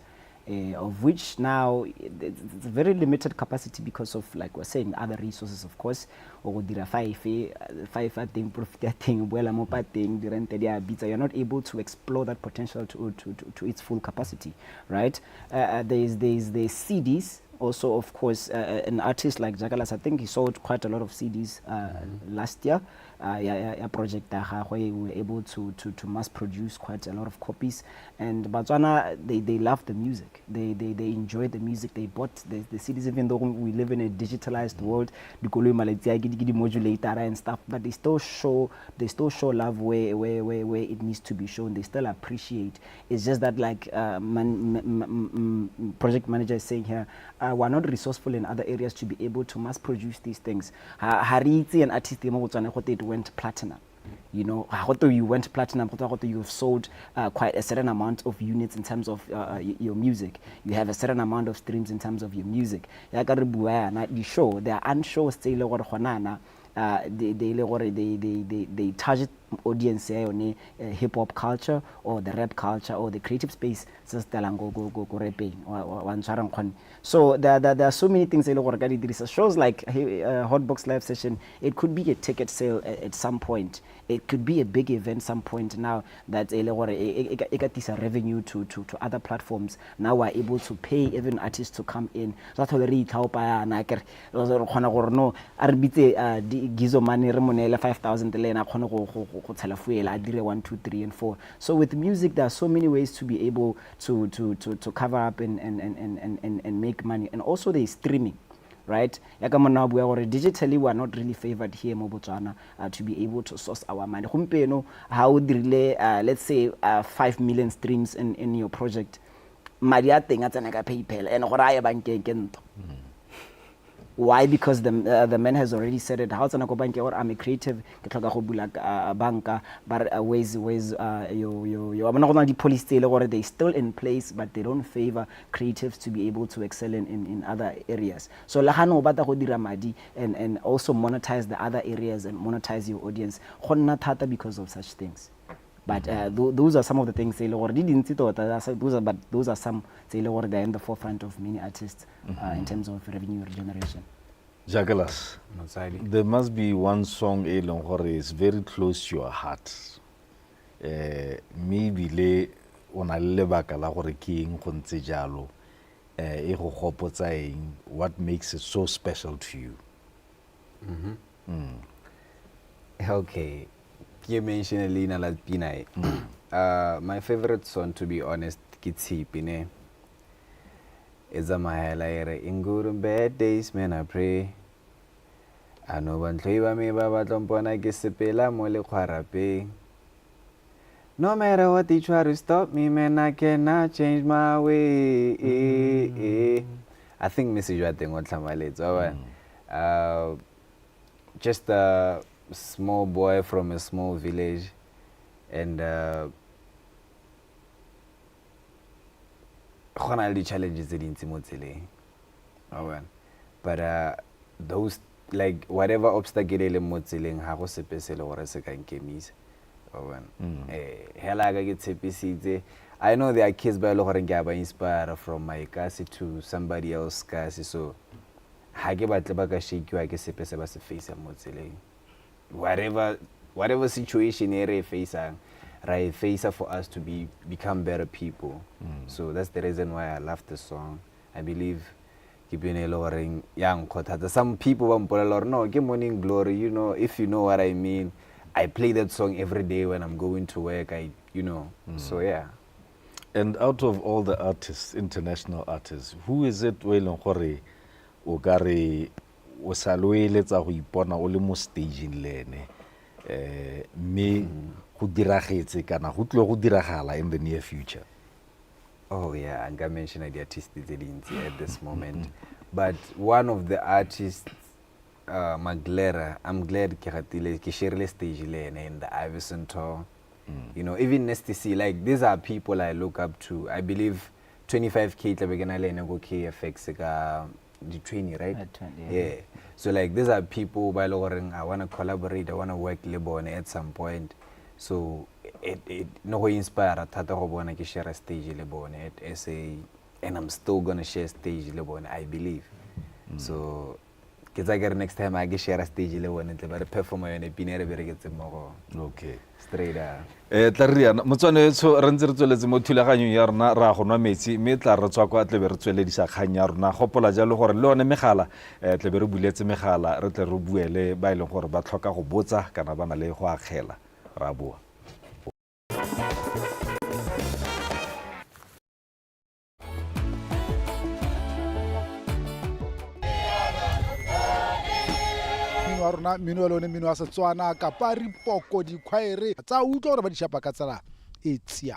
Of which now it's a very limited capacity because of, like we're saying, other resources, of course. Or you're not able to explore that potential to its full capacity, right? There's CDs. Also, of course, an artist like Jackalas, I think he sold quite a lot of CDs last year. project we were able to mass produce quite a lot of copies, and Botswana they love the music, they enjoy the music, they bought the CDs, even though we live in a digitalized world, the modulator and stuff, but they still show love where it needs to be shown. They still appreciate. It's just that, like project manager is saying here, we're not resourceful in other areas to be able to mass produce these things. Hariti and artist it went platinum. You know, you went platinum, you've sold quite a certain amount of units in terms of your music. You have a certain amount of streams in terms of your music. The show, there are unshows they target audience on hip hop culture or the rap culture or the creative space. So there are so many things. Shows like HotBox Live Session, it could be a ticket sale at some point. It could be a big event some point now that it got this revenue to other platforms. Now we're able to pay even artists to come in. That's how the Gizo money remunela 5,000 lena khona go tshela fuela a dire 1 2 3 and 4. So with music there are so many ways to be able to cover up and make money, and also the streaming, right? Digitally we are not really favored here in Botswana to be able to source our money. How would relay let's say 5 million streams in your project, madi a teng a tsena ka PayPal and gore a ye bankeng ke ntho. Why? Because the man has already said it. How I'm a creative, banka, but ways I'm not the police they still in place, but they don't favor creatives to be able to excel in other areas. So lahano bata go dira madi and also monetize the other areas and monetize your audience. Because of such things. But those are some of the things those are some they're in the forefront of many artists in terms of revenue generation. Jackalas, there must be one song is very close to your heart. Maybe le ona lebaka la gore ke eng go ntse jalo e go gopotsa eng, what makes it so special to you? Okay. You mentioned Lina Latpina. My favorite song, to be honest, Kitsipine. It's a mahalaire. In good and bad days, man, I pray. I know one flavor me, Baba Tompona Gisipela Mole Quarape. No matter what they try to stop me, man, I cannot change my way. I think Mrs. Juating wants some mileage. Just a small boy from a small village, and the challenges but those, like, whatever obstacle le motseleng ha go sepesele gore se ka nkemisa. I know there are kids by lo gore ke ba inspire from my kasi to somebody else kasi, so ha ke batle ba ka shake wa ke sepese ba se face motseleng. Whatever situation ere facing, right, face for us to become better people. So that's the reason why I love this song. I believe some people no, give morning glory, you know, if you know what I mean. I play that song every day when I'm going to work, so yeah. And out of all the artists, international artists, who is it gore o kare o salweletsa go ipona o le mo staging lene me go diragetse kana go tlo go diragala in the near future? Oh yeah, I'm gonna mention the artist at this moment. But one of the artists, Maglera, I'm glad ke share stage in the Iverson tour. You know, even Nesty C, like, these are people I look up to. I believe 25K go KFX the 20, right? 20, yeah. So like, these are people by lowering, I want to collaborate, I want to work labor at some point. So it no inspire tata go bona ke share stage labor at SA, and I'm still gonna share stage labor, I believe. So ke tsa ke re next time I ke share stage le bone tle ba re perform yone pina re bereketse mmogo. Okay. Straight up. Tla re yana motswane so re ntse re tsweletse mo thulaganyong ya rona ra go nwa metsi mme tla re tswa kwa tle be re tsweledisa kgang ya rona gopola jalo gore le one megala tle be re buletse megala re tle re buele ba ile gore ba tlhoka go botsa kana bana le go akgela ra bua. wa rona mmino wa lone mmino wa Setswana kapa ripoko dikhwaere tsa utlwa gore ba di shapa ka tsela e tsia.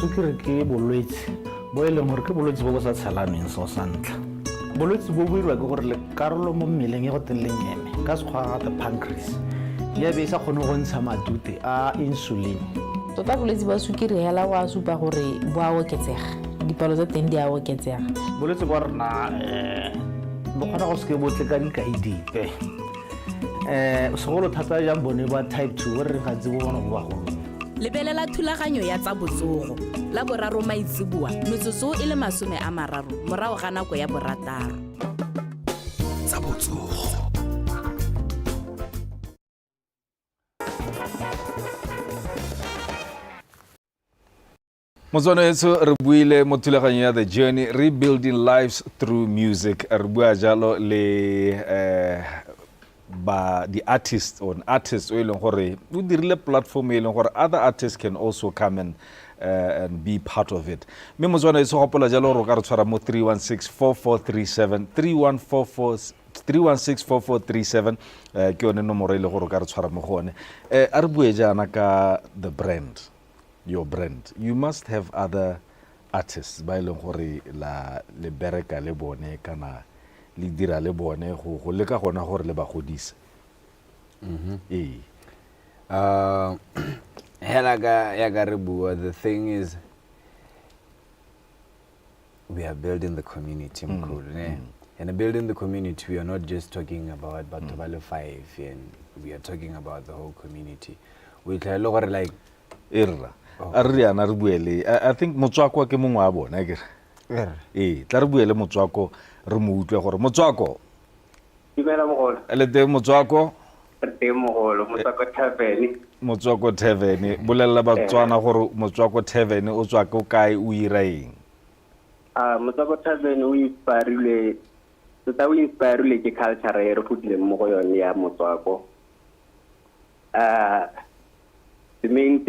Sukiri ke bolwetse bo e leng gore ke bolwetse bo bo sa tshelaneng so sa ntlha. Bolwetse bo buirwa ke gore le karolo mo mmeleng e go telleng eme ka sekgwa ga pancreas ya be sa kgone go ntsha matute a insulin. Tota bolwetse ba sukiri hela wa supa gore bo a oketsega dipalo tsa teng di a oketsega. Bolwetse bo rena bo kgona go se ke botle ka dikai dipe segolo thata jang bone ba type 2 gore re ga tse bo bona go ba go lebelela thulaganyo ya tsa botsogo la boraro maitseboa metsotso e le 30 morago ga nako ya borataro tsa botsogo. Motswana etso re buile mo thulaganyo ya The Journey Rebuilding Lives Through Music re bua jalo le ba the artists o e leng gore o dirile platform e leng gore other artists can also come and be part of it. Me motswana e se gopola jalo re ka re tshwara mo 3164437 3164437 ke yone nomoro e le gore ka re tshwara mo gone a re bue jana ka the brand, your brand. You must have other artists ba e leng gore la le bereka le bone kana le dira le bone go le ka gona gore le ba godisa. Hela ga re bua, the thing is we are building the community and building the community we are not just talking about Batobale 5 and we are talking about the whole community. We try gore like irra a re yana re buele I think motswako ke mongwe a bona ke tla re buele motswako re mo utlwe gore motswako dimela mogolo le te motswako te mogolo motswako tavern motswako tavern bolella Batswana gore motswako tavern o tswa ko kae o ira eng motswako tavern o inspireile ke culture e re fotile mo go yone ya motswako the main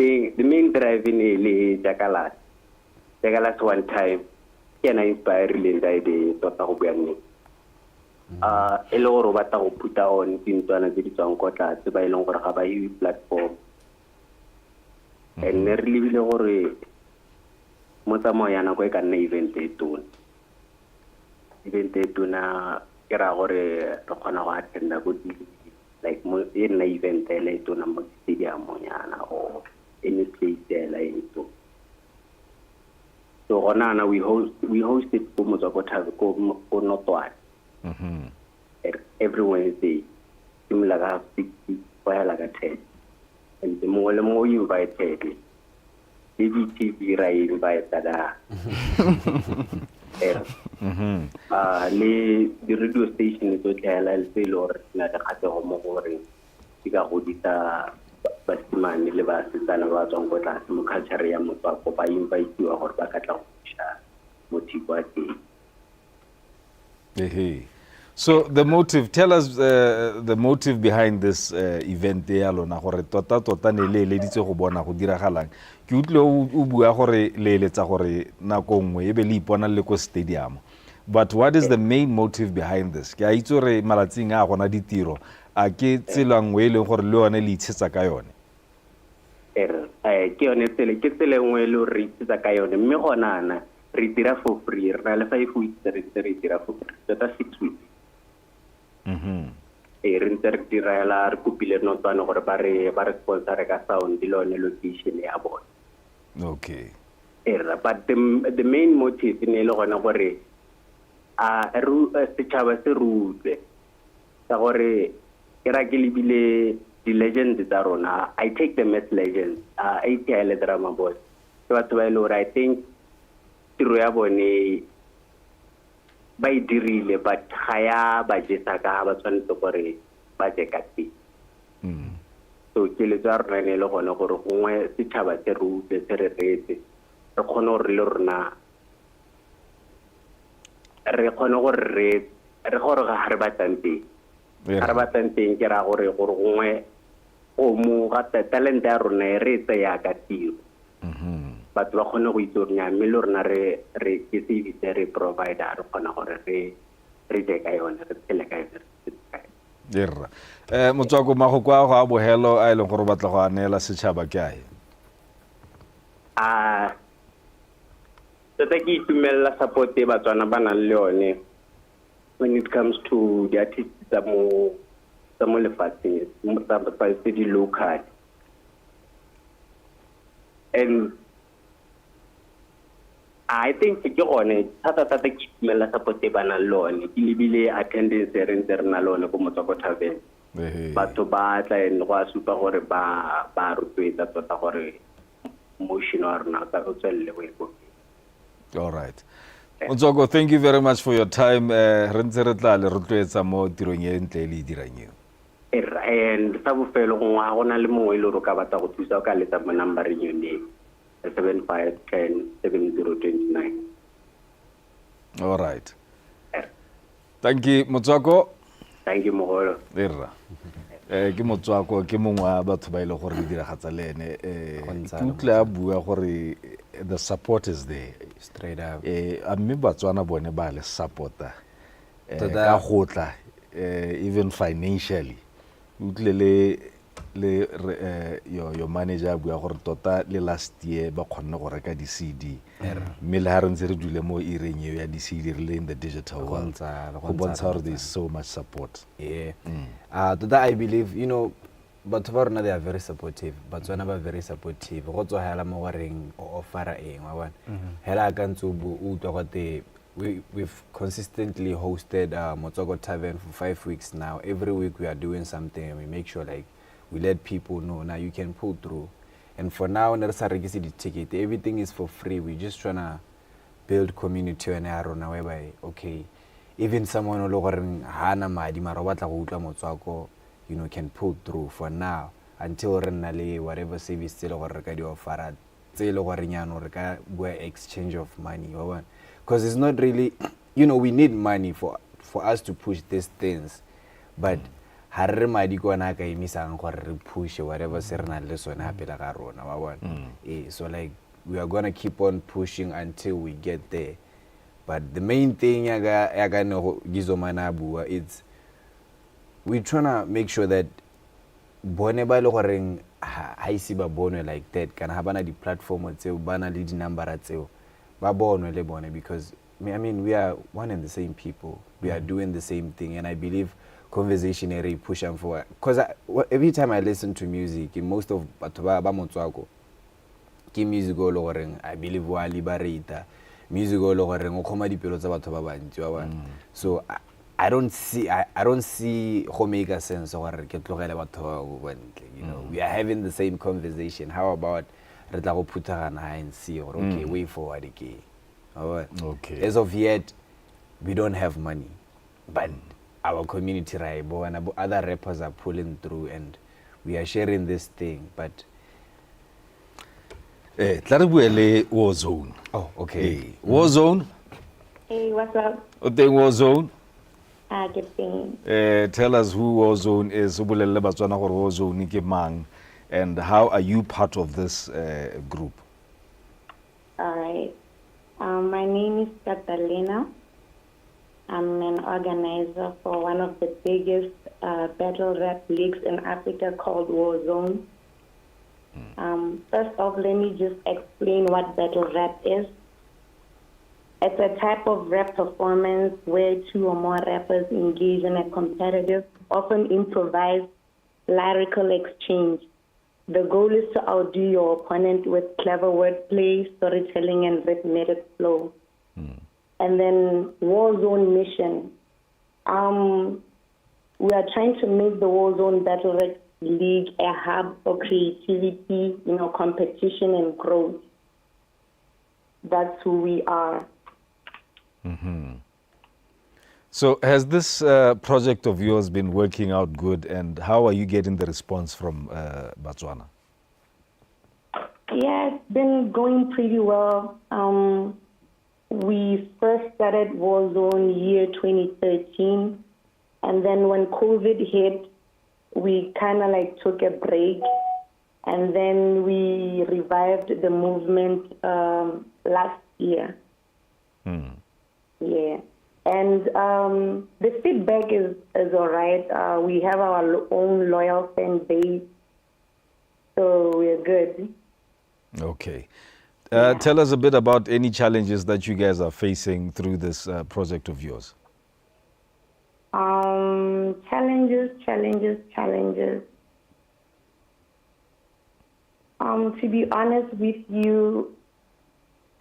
drive in le Jackalas Onetym ke na inspireile ndaide tota go bua nne e le gore ba ta go puta on dintwana tse di tswang ko tlase ba e leng gore ga ba e platform and re lebile gore mo tsamao ya nako e ka nna event e tona ke ra gore re kgona go attenda go like mo e nna event ele tona mo stadium nyana o any place ele e to so gona we hosted ko motswako thabe ko Notwana every Wednesday similar ga 60 kwa la ga 10 and the more you invited DVTV ra invite da le the radio station to tlela le lor na da khate go mo gore ka go dita basimane le ba setsana ba tswang go tla mo culture ya motswako ba invite wa gore ba ka tla go sha motivo a teng. So the motive, tell us the motive behind this event ya lona gore tota ne le ditse go bona go diragalang ke utlwe o bua gore le letsa gore nako nngwe e be le ipona le ko stadium, but what is the main motive behind this? Ke a itse re malatsing a gona ditiro a ke tselangwe le gore le yone le itshetsa ka yone ke yone tsele nngwe le re itshetsa ka yone mme gona na re dira for free re le 5 weeks re dira for free tota 6 weeks re ntse re direla re kopile Notwana gore ba re sponsor ka sound di lone location ya bona. Okay. But the main motive ne le gona gore setšhaba se rutse sa gore ke ra ke lebile di-legends tsa rona. I take them as legends. ATI le drama boss ke batho ba e le gore I think tiro ya bone ba e dirile but ga ya ba jesa ka ba tshwanetse gore ba je ka teng. So ke le tsa rona ne le gone gore gongwe setšhaba se rutse se re retse re kgone gore le rona re kgone gore re gore ga re batlang teng ga re batlang teng ke ra gore gongwe o mo ga talent ya rona e re tseya ka tiro batho ba kgone go itse gore nya mme le rona re ke service re provider re kgona gore re je ka yone re tshele ka yone Dirra motswako magoko a go a bogelo a ile gore batla go anela setšhaba ke ae tota ke itumelela support e Batswana ba nang le yone when it comes to the artists tsa mo lefatsheng tsa di local and I think ke gone thata ke itumelela support e ba nang le yone ke lebile attendance re ntse re na le yone ko Motswako Tavern batho ba tla ene go a supa gore ba rotloetsa tota gore motion wa rona o tswelele go iko. All right. Motswako, thank you very much for your time. Re ntse re tla le rotloetsa mo tirong e ntle le dirang eo. And sa bofelo gongwa go na le mongwe le ro ka batla go thusa o ka letsa mo numbereng yone 7510 7029. All right. Thank you Motswako. Thank you Mogolo. Dirra. Ke Motswako ke mongwe wa batho ba ile gore diragatsa le ene ke utla bua gore the support is there straight up mme Batswana bone ba le supporta ka gotla even financially utlele le your manager bua gore tota le last year ba kgonne go reka di CD mme le ha re ntse re dule mo ireng eo ya di CD re le in the digital world go bontsha gore there is so much support. Tota I believe batho ba rona they are very supportive Batswana ba very supportive go tswa hela mo goreng o offera eng wa bona hela ka ntsubu o utwa gote we've consistently hosted Motswako Tavern for 5 weeks now. Every week we are doing something and we make sure like we let people know now you can pull through. And for now, the ticket, everything is for free. We're just trying to build community and Aron whereby okay, even someone hana madi mara batla go utla Motswako, can pull through for now until renale whatever service tse le go reka di offer tse le go renyano re ka bua exchange of money. Because it's not really, we need money for us to push these things, but harre madi ko na ka imisang gore re push whatever se re na le sone hape la ga rona wa bona. So like we are going to keep on pushing until we get there. But the main thing ya ga no gizomana bua it's we're trying to make sure that bone ba le goreng ha isi ba bonwe like that kana ha bana di platform tseo bana le di number tseo ba bonwe le bone because I mean we are one and the same people. We are doing the same thing and I believe conversation area push and forward because every time I listen to music in most of batho ba Motswako ke music o lo goreng I believe wa liberata music o lo goreng o khoma dipelo tsa batho ba bantsi wa bona. So I don't see go make a sense gore ke tlogela batho ba go bantle. We are having the same conversation. How about re tla go phuthagana and see or okay way forward again. Okay. As of yet we don't have money but our community and other rappers are pulling through and we are sharing this thing but tla re buele Warzone. Oh okay. Warzone. Hey, what's up? Warzone. Good thing. Tell us who Warzone is. Ubulele Batswana gore Warzone ke mang and how are you part of this group? All right. My name is Catalina. I'm an organizer for one of the biggest battle rap leagues in Africa called Warzone. First off, let me just explain what battle rap is. It's a type of rap performance where two or more rappers engage in a competitive, often improvised, lyrical exchange. The goal is to outdo your opponent with clever wordplay, storytelling, and rhythmic flow. and then War Zone Mission. We are trying to make the War Zone Battle Rap League a hub for creativity, competition and growth. That's who we are. So has this project of yours been working out good, and how are you getting the response from Botswana? Yeah, it's been going pretty well. We first started War Zone year 2013, and then when COVID hit, we kind of like took a break, and then we revived the movement last year. Yeah. And the feedback is all right. We have our own loyal fan base, so we're good. Okay. Tell us a bit about any challenges that you guys are facing through this project of yours. Challenges. To be honest with you,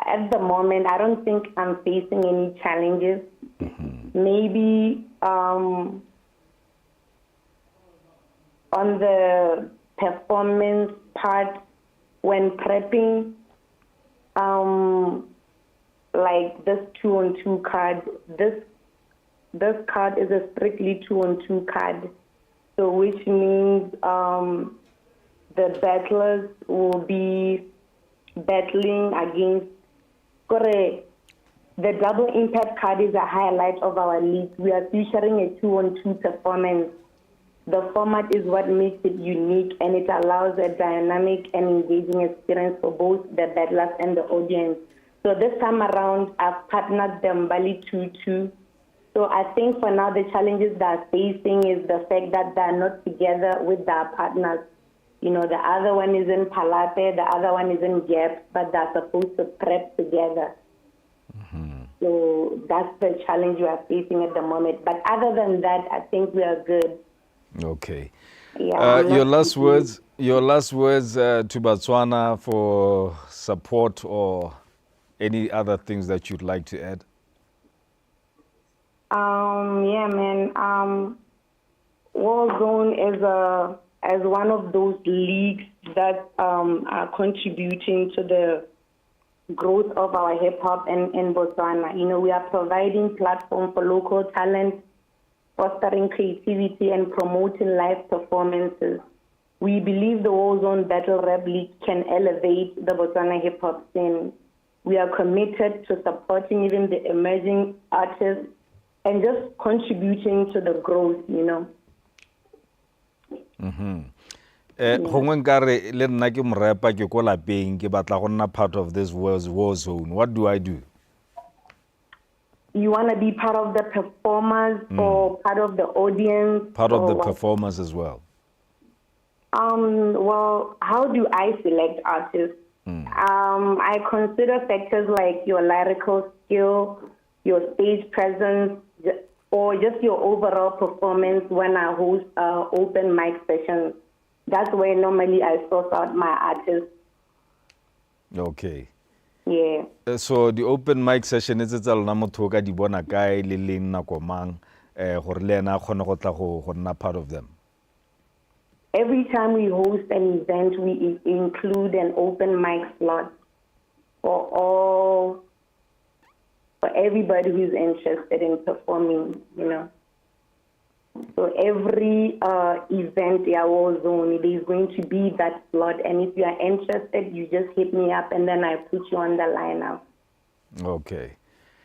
at the moment, I don't think I'm facing any challenges. Maybe on the performance part, when prepping, like this 2-on-2 card, this card is a strictly 2-on-2 card, so which means the battlers will be battling against. The double impact card is a highlight of our league. We are featuring a 2-on-2 performance. The format is what makes it unique, and it allows a dynamic and engaging experience for both the battlers and the audience. So this time around, I've partnered them Bali 2-2. So I think for now, the challenges they're facing is the fact that they're not together with their partners. The other one is in Palate, the other one is in Gap, but they're supposed to prep together. So that's the challenge we are facing at the moment. But other than that, I think we are good. Okay. Yeah, your last words to Botswana for support or any other things that you'd like to add? Yeah, man. War Zone is one of those leagues that are contributing to the growth of our hip hop in Botswana. We are providing platform for local talent, fostering creativity and promoting live performances. We believe the War Zone Battle Rap League can elevate the Botswana hip hop scene. We are committed to supporting even the emerging artists and just contributing to the growth, Gongwe nkare le nna ke morepa ke ko lapeng ke batla go nna part of this war zone. What do I do? You want to be part of the performers or part of the audience? Part of the performers as well. Well, how do I select artists? I consider factors like your lyrical skill, your stage presence, or just your overall performance when I host open mic sessions. That's where normally I source out my artists. Okay. Yeah. So the open mic session is tsa lona motho ka di bona kae le leng nako mang gore le ena khone go tla go nna part of them? Every time we host an event, we include an open mic slot for everybody who's interested in performing, So every event, War Zone, there's going to be that slot. And if you are interested, you just hit me up and then I put you on the lineup. Okay.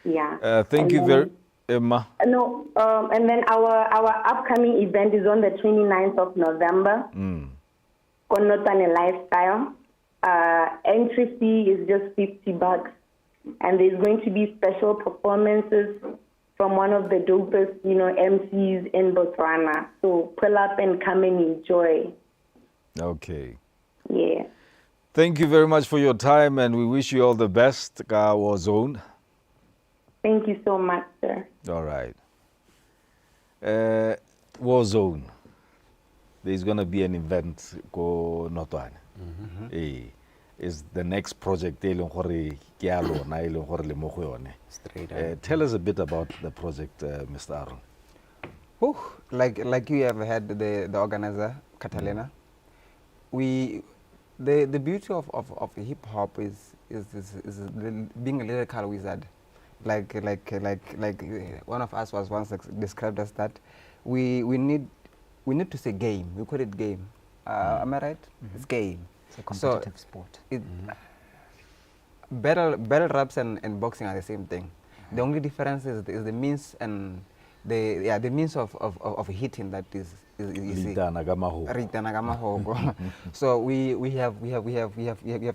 Yeah. Thank you very Emma. No, and then our upcoming event is on the 29th of November. Konotane Lifestyle. Entry fee is just $50. And there's going to be special performances from one of the dopest, MCs in Botswana. So pull up and come and enjoy. Okay. Yeah. Thank you very much for your time, and we wish you all the best, ka War Zone. Thank you so much, sir. All right. War Zone. There's going to be an event go Notwane. is the next project e leng gore ke ya lona e leng gore le mo go yone. Tell us a bit about the project, Mr. Aron. Like you have had the organizer, Catalina. The beauty of hip hop is being a lyrical wizard. Like one of us was once described as that. We need to say game. We call it game. Am I right? It's game. It's a competitive sport. Battle raps and boxing are the same thing. The only difference is the means and the means of hitting that is so we have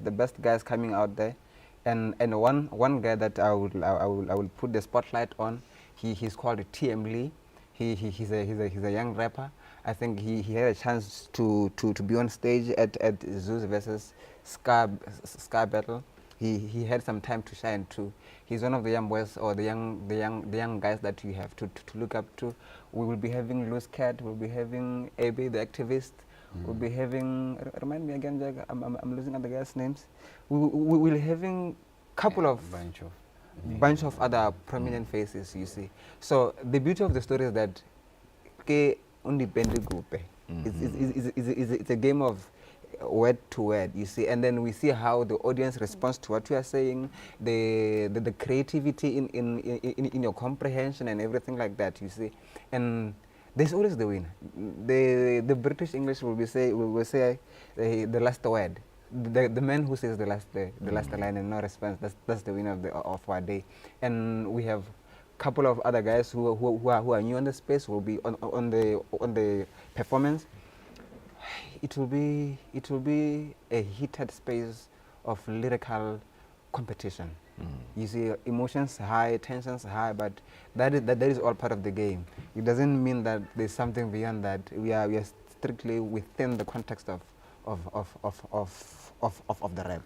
the best guys coming out there, and one guy that I will put the spotlight on. He's called TM Lee. He's a young rapper. I think he had a chance to be on stage at Zeus versus Scar battle. He had some time to shine too. He's one of the young boys or the young guys that you have to look up to. We will be having Loose Cat. We'll be having AB the activist. We'll be having, remind me again, Jack. I'm losing other guys' names. We will be having couple of bunch of other prominent faces. You see. So the beauty of the story is that it's a game of word to word, you see, and then we see how the audience responds to what you are saying, the creativity in your comprehension and everything like that, you see, and there's always the winner. The British English will say the last word. The man who says the last line and no response, that's the winner of our day. And we have couple of other guys who are new on the space will be on the performance. It will be a heated space of lyrical competition. You see, emotions high, tensions high, but that is all part of the game. It doesn't mean that there's something beyond that. We are strictly within the context of the rap.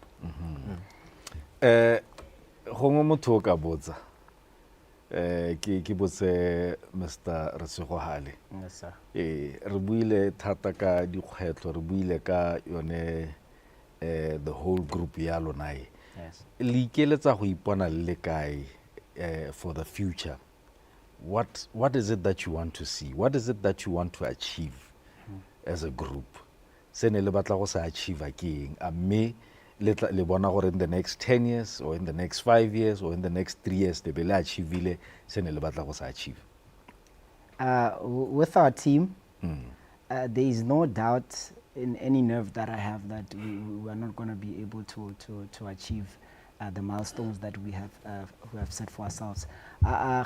Gongwe motho o ka botsa ke botse Mr. Resego hale. Yes, sir. Re buile thata ka dikgwetlo, re buile ka yone the whole group ya lona e. Yes. Le ikeletsa go ipona le kae for the future. What is it that you want to see? What is it that you want to achieve as a group? Se ne le batla go sa achieve akeng a me le bona gore in the next 10 years or in the next 5 years or in the next 3 years de be le achievile se ne le batla go sa achieve. With our team, there is no doubt in any nerve that I have that we are not going to be able to achieve the milestones that we have set for ourselves. I'm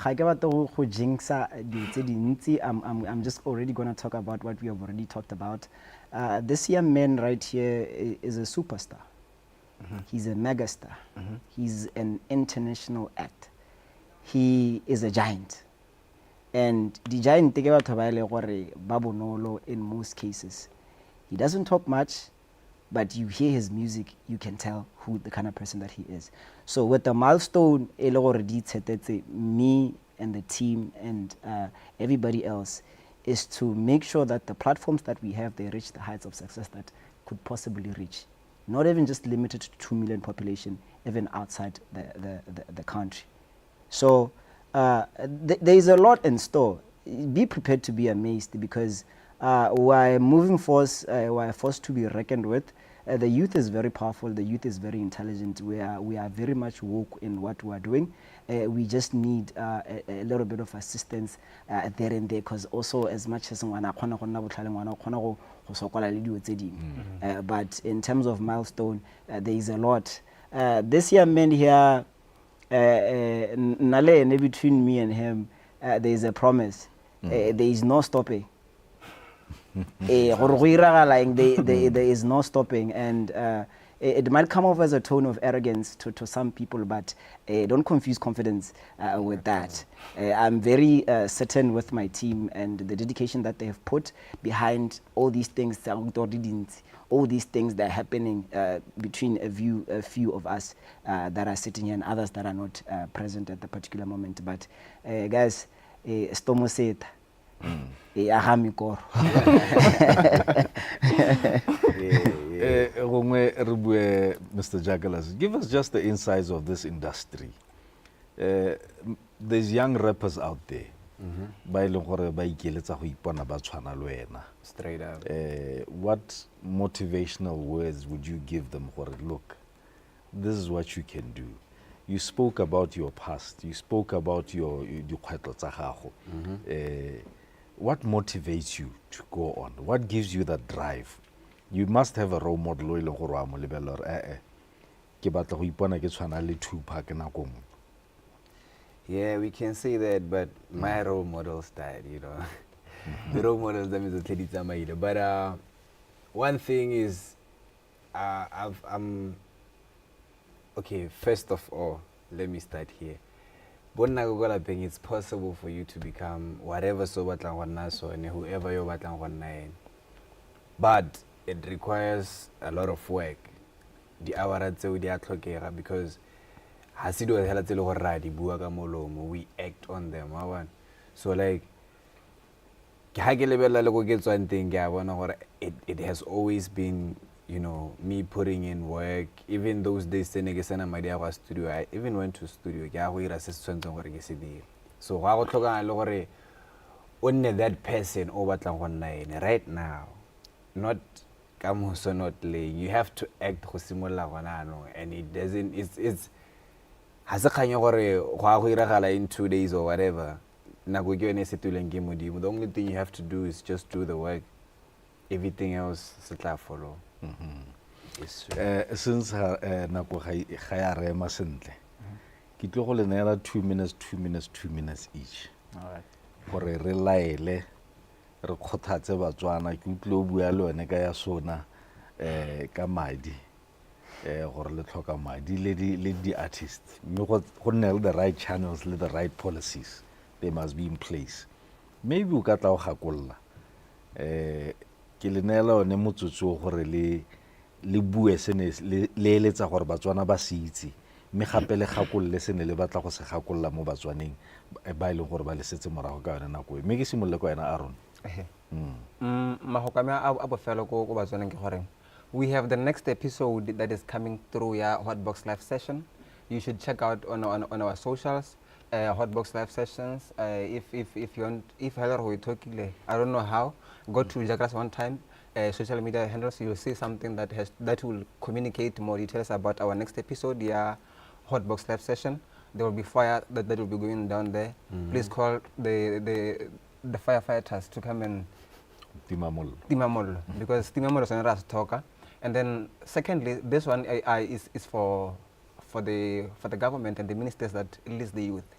just already going to talk about what we have already talked about. This young man right here is a superstar. He's a megastar. He's an international act. He is a giant. And the giant, in most cases, he doesn't talk much, but you hear his music, you can tell who the kind of person that he is. So with the milestone, me and the team and everybody else is to make sure that the platforms that we have, they reach the heights of success that could possibly reach. Not even just limited to 2 million population, even outside the country. So there is a lot in store. Be prepared to be amazed because we're moving force, we're a force to be reckoned with. The youth is very powerful, the youth is very intelligent. We are very much woke in what we are doing. We just need a little bit of assistance there and there, because also as much as but in terms of milestone, there is a lot. This young man here, between me and him, there is a promise. There is no stopping. There is no stopping, and it might come off as a tone of arrogance to some people, but don't confuse confidence with that. I'm very certain with my team and the dedication that they have put behind all these things, all these things that are happening between a few of us that are sitting here and others that are not present at the particular moment. But guys, Stomo said, gongwe re bue Mr. Mr. Jackalas, give us just the insights of this industry. There's young rappers out there. Ba e leng gore ba ikeletsa go ipona ba tshwana le wena. Straight up. What motivational words would you give them for it? Look, this is what you can do. You spoke about your past. You spoke about your dikgwetlho tsa gago. What motivates you to go on? What gives you that drive? You must have a role model o e leng gore wa mo lebella gore ke batla go ipona ke tshwana le Tupac nako nngwe. Yeah, we can say that, but my role models died, you know. The role models that means Kedisitswe. But one thing is, I'm okay. First of all, let me start here. It's possible for you to become whatever so and whoever you batlang. But it requires a lot of work. The hour because we act on them. So like it has always been, you know, me putting in work. Even those days studio, I even went to studio. So only that person right now, not kamuso, not laying. You have to act and it doesn't, it's in 2 days or whatever. The only thing you have to do is just do the work. Everything else follow. Since nako ga ya rema sentle, ke tlo go le neela 2 minutes each. All right. Gore re laele re khothatse Batswana ke utlo bua le one ka ya sona ka madi. Gore le tlhoka madi le di artists. Me go nne le the right channels le the right policies. They must be in place. Maybe o ka tla o gakolla. Ke le neela one motsotso gore le bue sene le eletsa gore Batswana ba se itse. Me gape le gakolle sene le batla go se gakolla mo Batswaneng ba ile gore ba le setse morago ka yona nako e. Me ke simolle ko yena Aron. Mahokame a bofelo ko Batswaneng ke gore we have the next episode that is coming through HotBox Live Session. You should check out on our socials, HotBox Live Sessions. If you want, if we talking, I don't know how, go to Jackalas Onetym social media handles. You'll see something that will communicate more details about our next episode. HotBox Live Session. There will be fire that will be going down there. Please call the firefighters to come and Timamol, because Timamol is another talker. And then secondly, this one is for the government and the ministers that release the youth.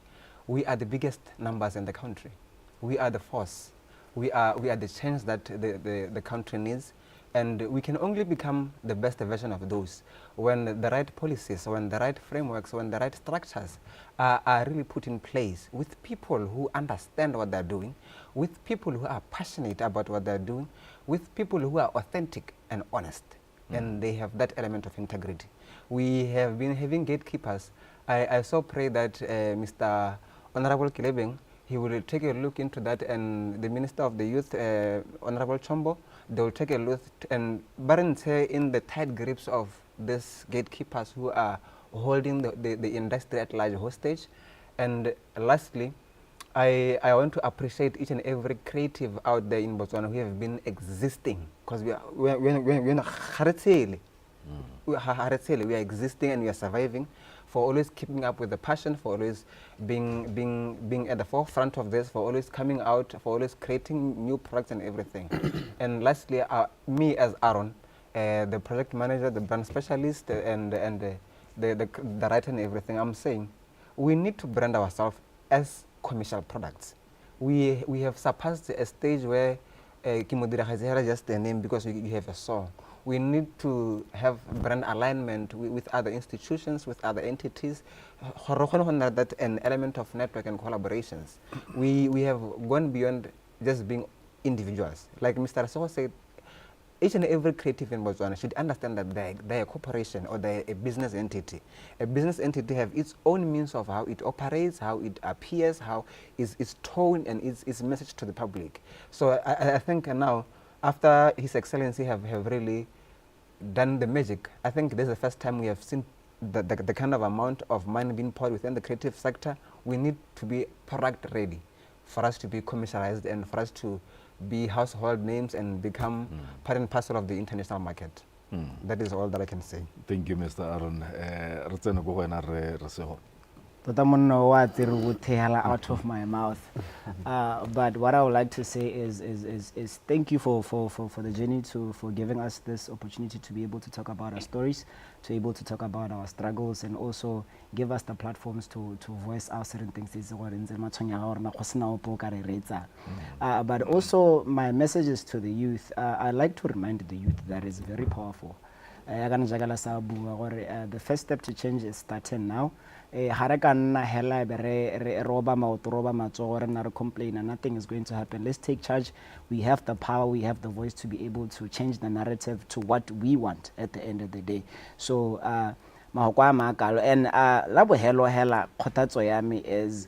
We are the biggest numbers in the country. We are the force. We are the change that the country needs, and we can only become the best version of those when the right policies, when the right frameworks, when the right structures are really put in place with people who understand what they're doing, with people who are passionate about what they're doing, with people who are authentic and honest, and they have that element of integrity. We have been having gatekeepers. I so pray that Mr. Honorable Kilebeng, he will take a look into that, and the Minister of the Youth, Honorable Chombo, they will take a look and balance in the tight grips of these gatekeepers who are holding the industry at large hostage. And lastly, I want to appreciate each and every creative out there in Botswana who have been existing, because we are existing and we are surviving, for always keeping up with the passion, for always being at the forefront of this, for always coming out, for always creating new products and everything. And lastly, me as Aron, the project manager, the brand specialist, and the writer and everything, I'm saying we need to brand ourselves as commercial products. We have surpassed a stage where Kimodira has just a name because you have a song. We need to have brand alignment with other institutions, with other entities, that an element of network and collaborations. We have gone beyond just being individuals. Like Mr. Resego said, each and every creative in Botswana should understand that they're a corporation or they're a business entity. A business entity have its own means of how it operates, how it appears, how its tone and its message to the public. So I think now, after His Excellency have really done the magic. I think this is the first time we have seen the kind of amount of money being poured within the creative sector. We need to be product ready for us to be commercialized and for us to be household names and become part and parcel of the international market. That is all that I can say. Thank you, Mr. Aron. Resego go wena Resego. Tota monna wa tsere go thela out of my mouth. But what I would like to say is thank you for the journey, for giving us this opportunity to be able to talk about our stories, to be able to talk about our struggles, and also give us the platforms to voice out certain things. But also my messages to the youth, I like to remind the youth that is very powerful. The first step to change is starting now. Nothing is going to happen. Let's take charge. We have the power, we have the voice to be able to change the narrative to what we want at the end of the day. So and is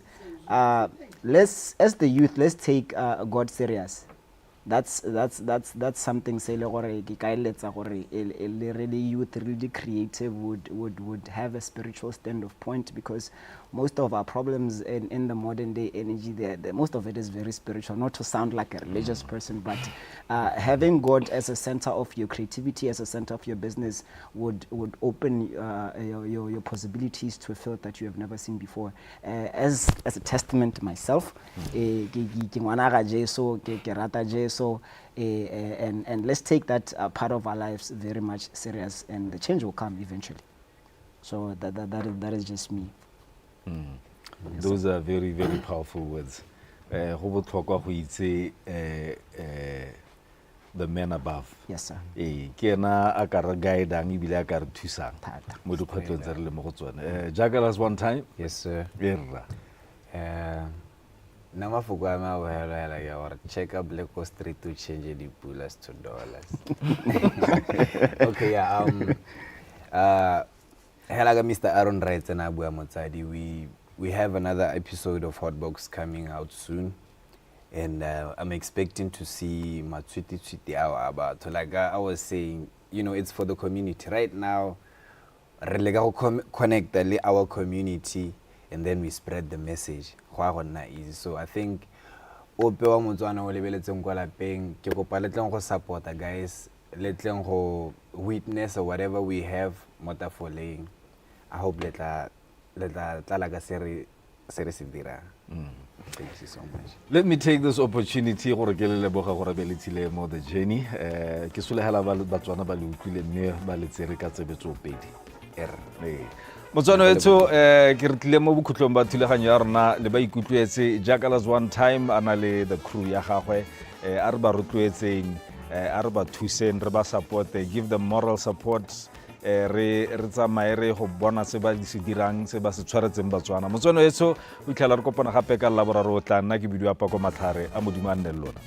let's, as the youth, let's take God serious. That's something say really youth, really creative would have a spiritual stand of point, because most of our problems in the modern day energy, most of it is very spiritual. Not to sound like a religious person, but having God as a center of your creativity, as a center of your business, would open your possibilities to a field that you have never seen before. As a testament to myself, so and let's take that part of our lives very much serious, and the change will come eventually. So that is just me. Those are very, very powerful words. The man above. Yes, sir. Jackalas Onetym. Yes, sir. Namafugama wahela check up Leko Street to change the pullers to dollars. Okay, yeah. Helaga Mr. Aron writes and Abu Amotsadi. We have another episode of HotBox coming out soon, and I'm expecting to see Matswiti about. Like I was saying, you know, it's for the community right now. Connect our community, and then we spread the message. So I think support guys, let witness or whatever we have for laying. I hope let thank you so much. Let me take this opportunity to more the journey. Botswana wetso ke re tlile mo bokhutlong ba thulaganyo ya rona le ba ikutlwetse Jackalas Onetym ana le the crew ya gagwe a re ba rotloetseng a re ba thuseng re ba support, give them moral support, re tsamaye re go bona se ba se dirang se ba se tshwaretseng Botswana. Botswana wetso o tlhala re kopana gape ka laboraro o tla nna ke bidio apa ko matlhare a modimo a nne le lona.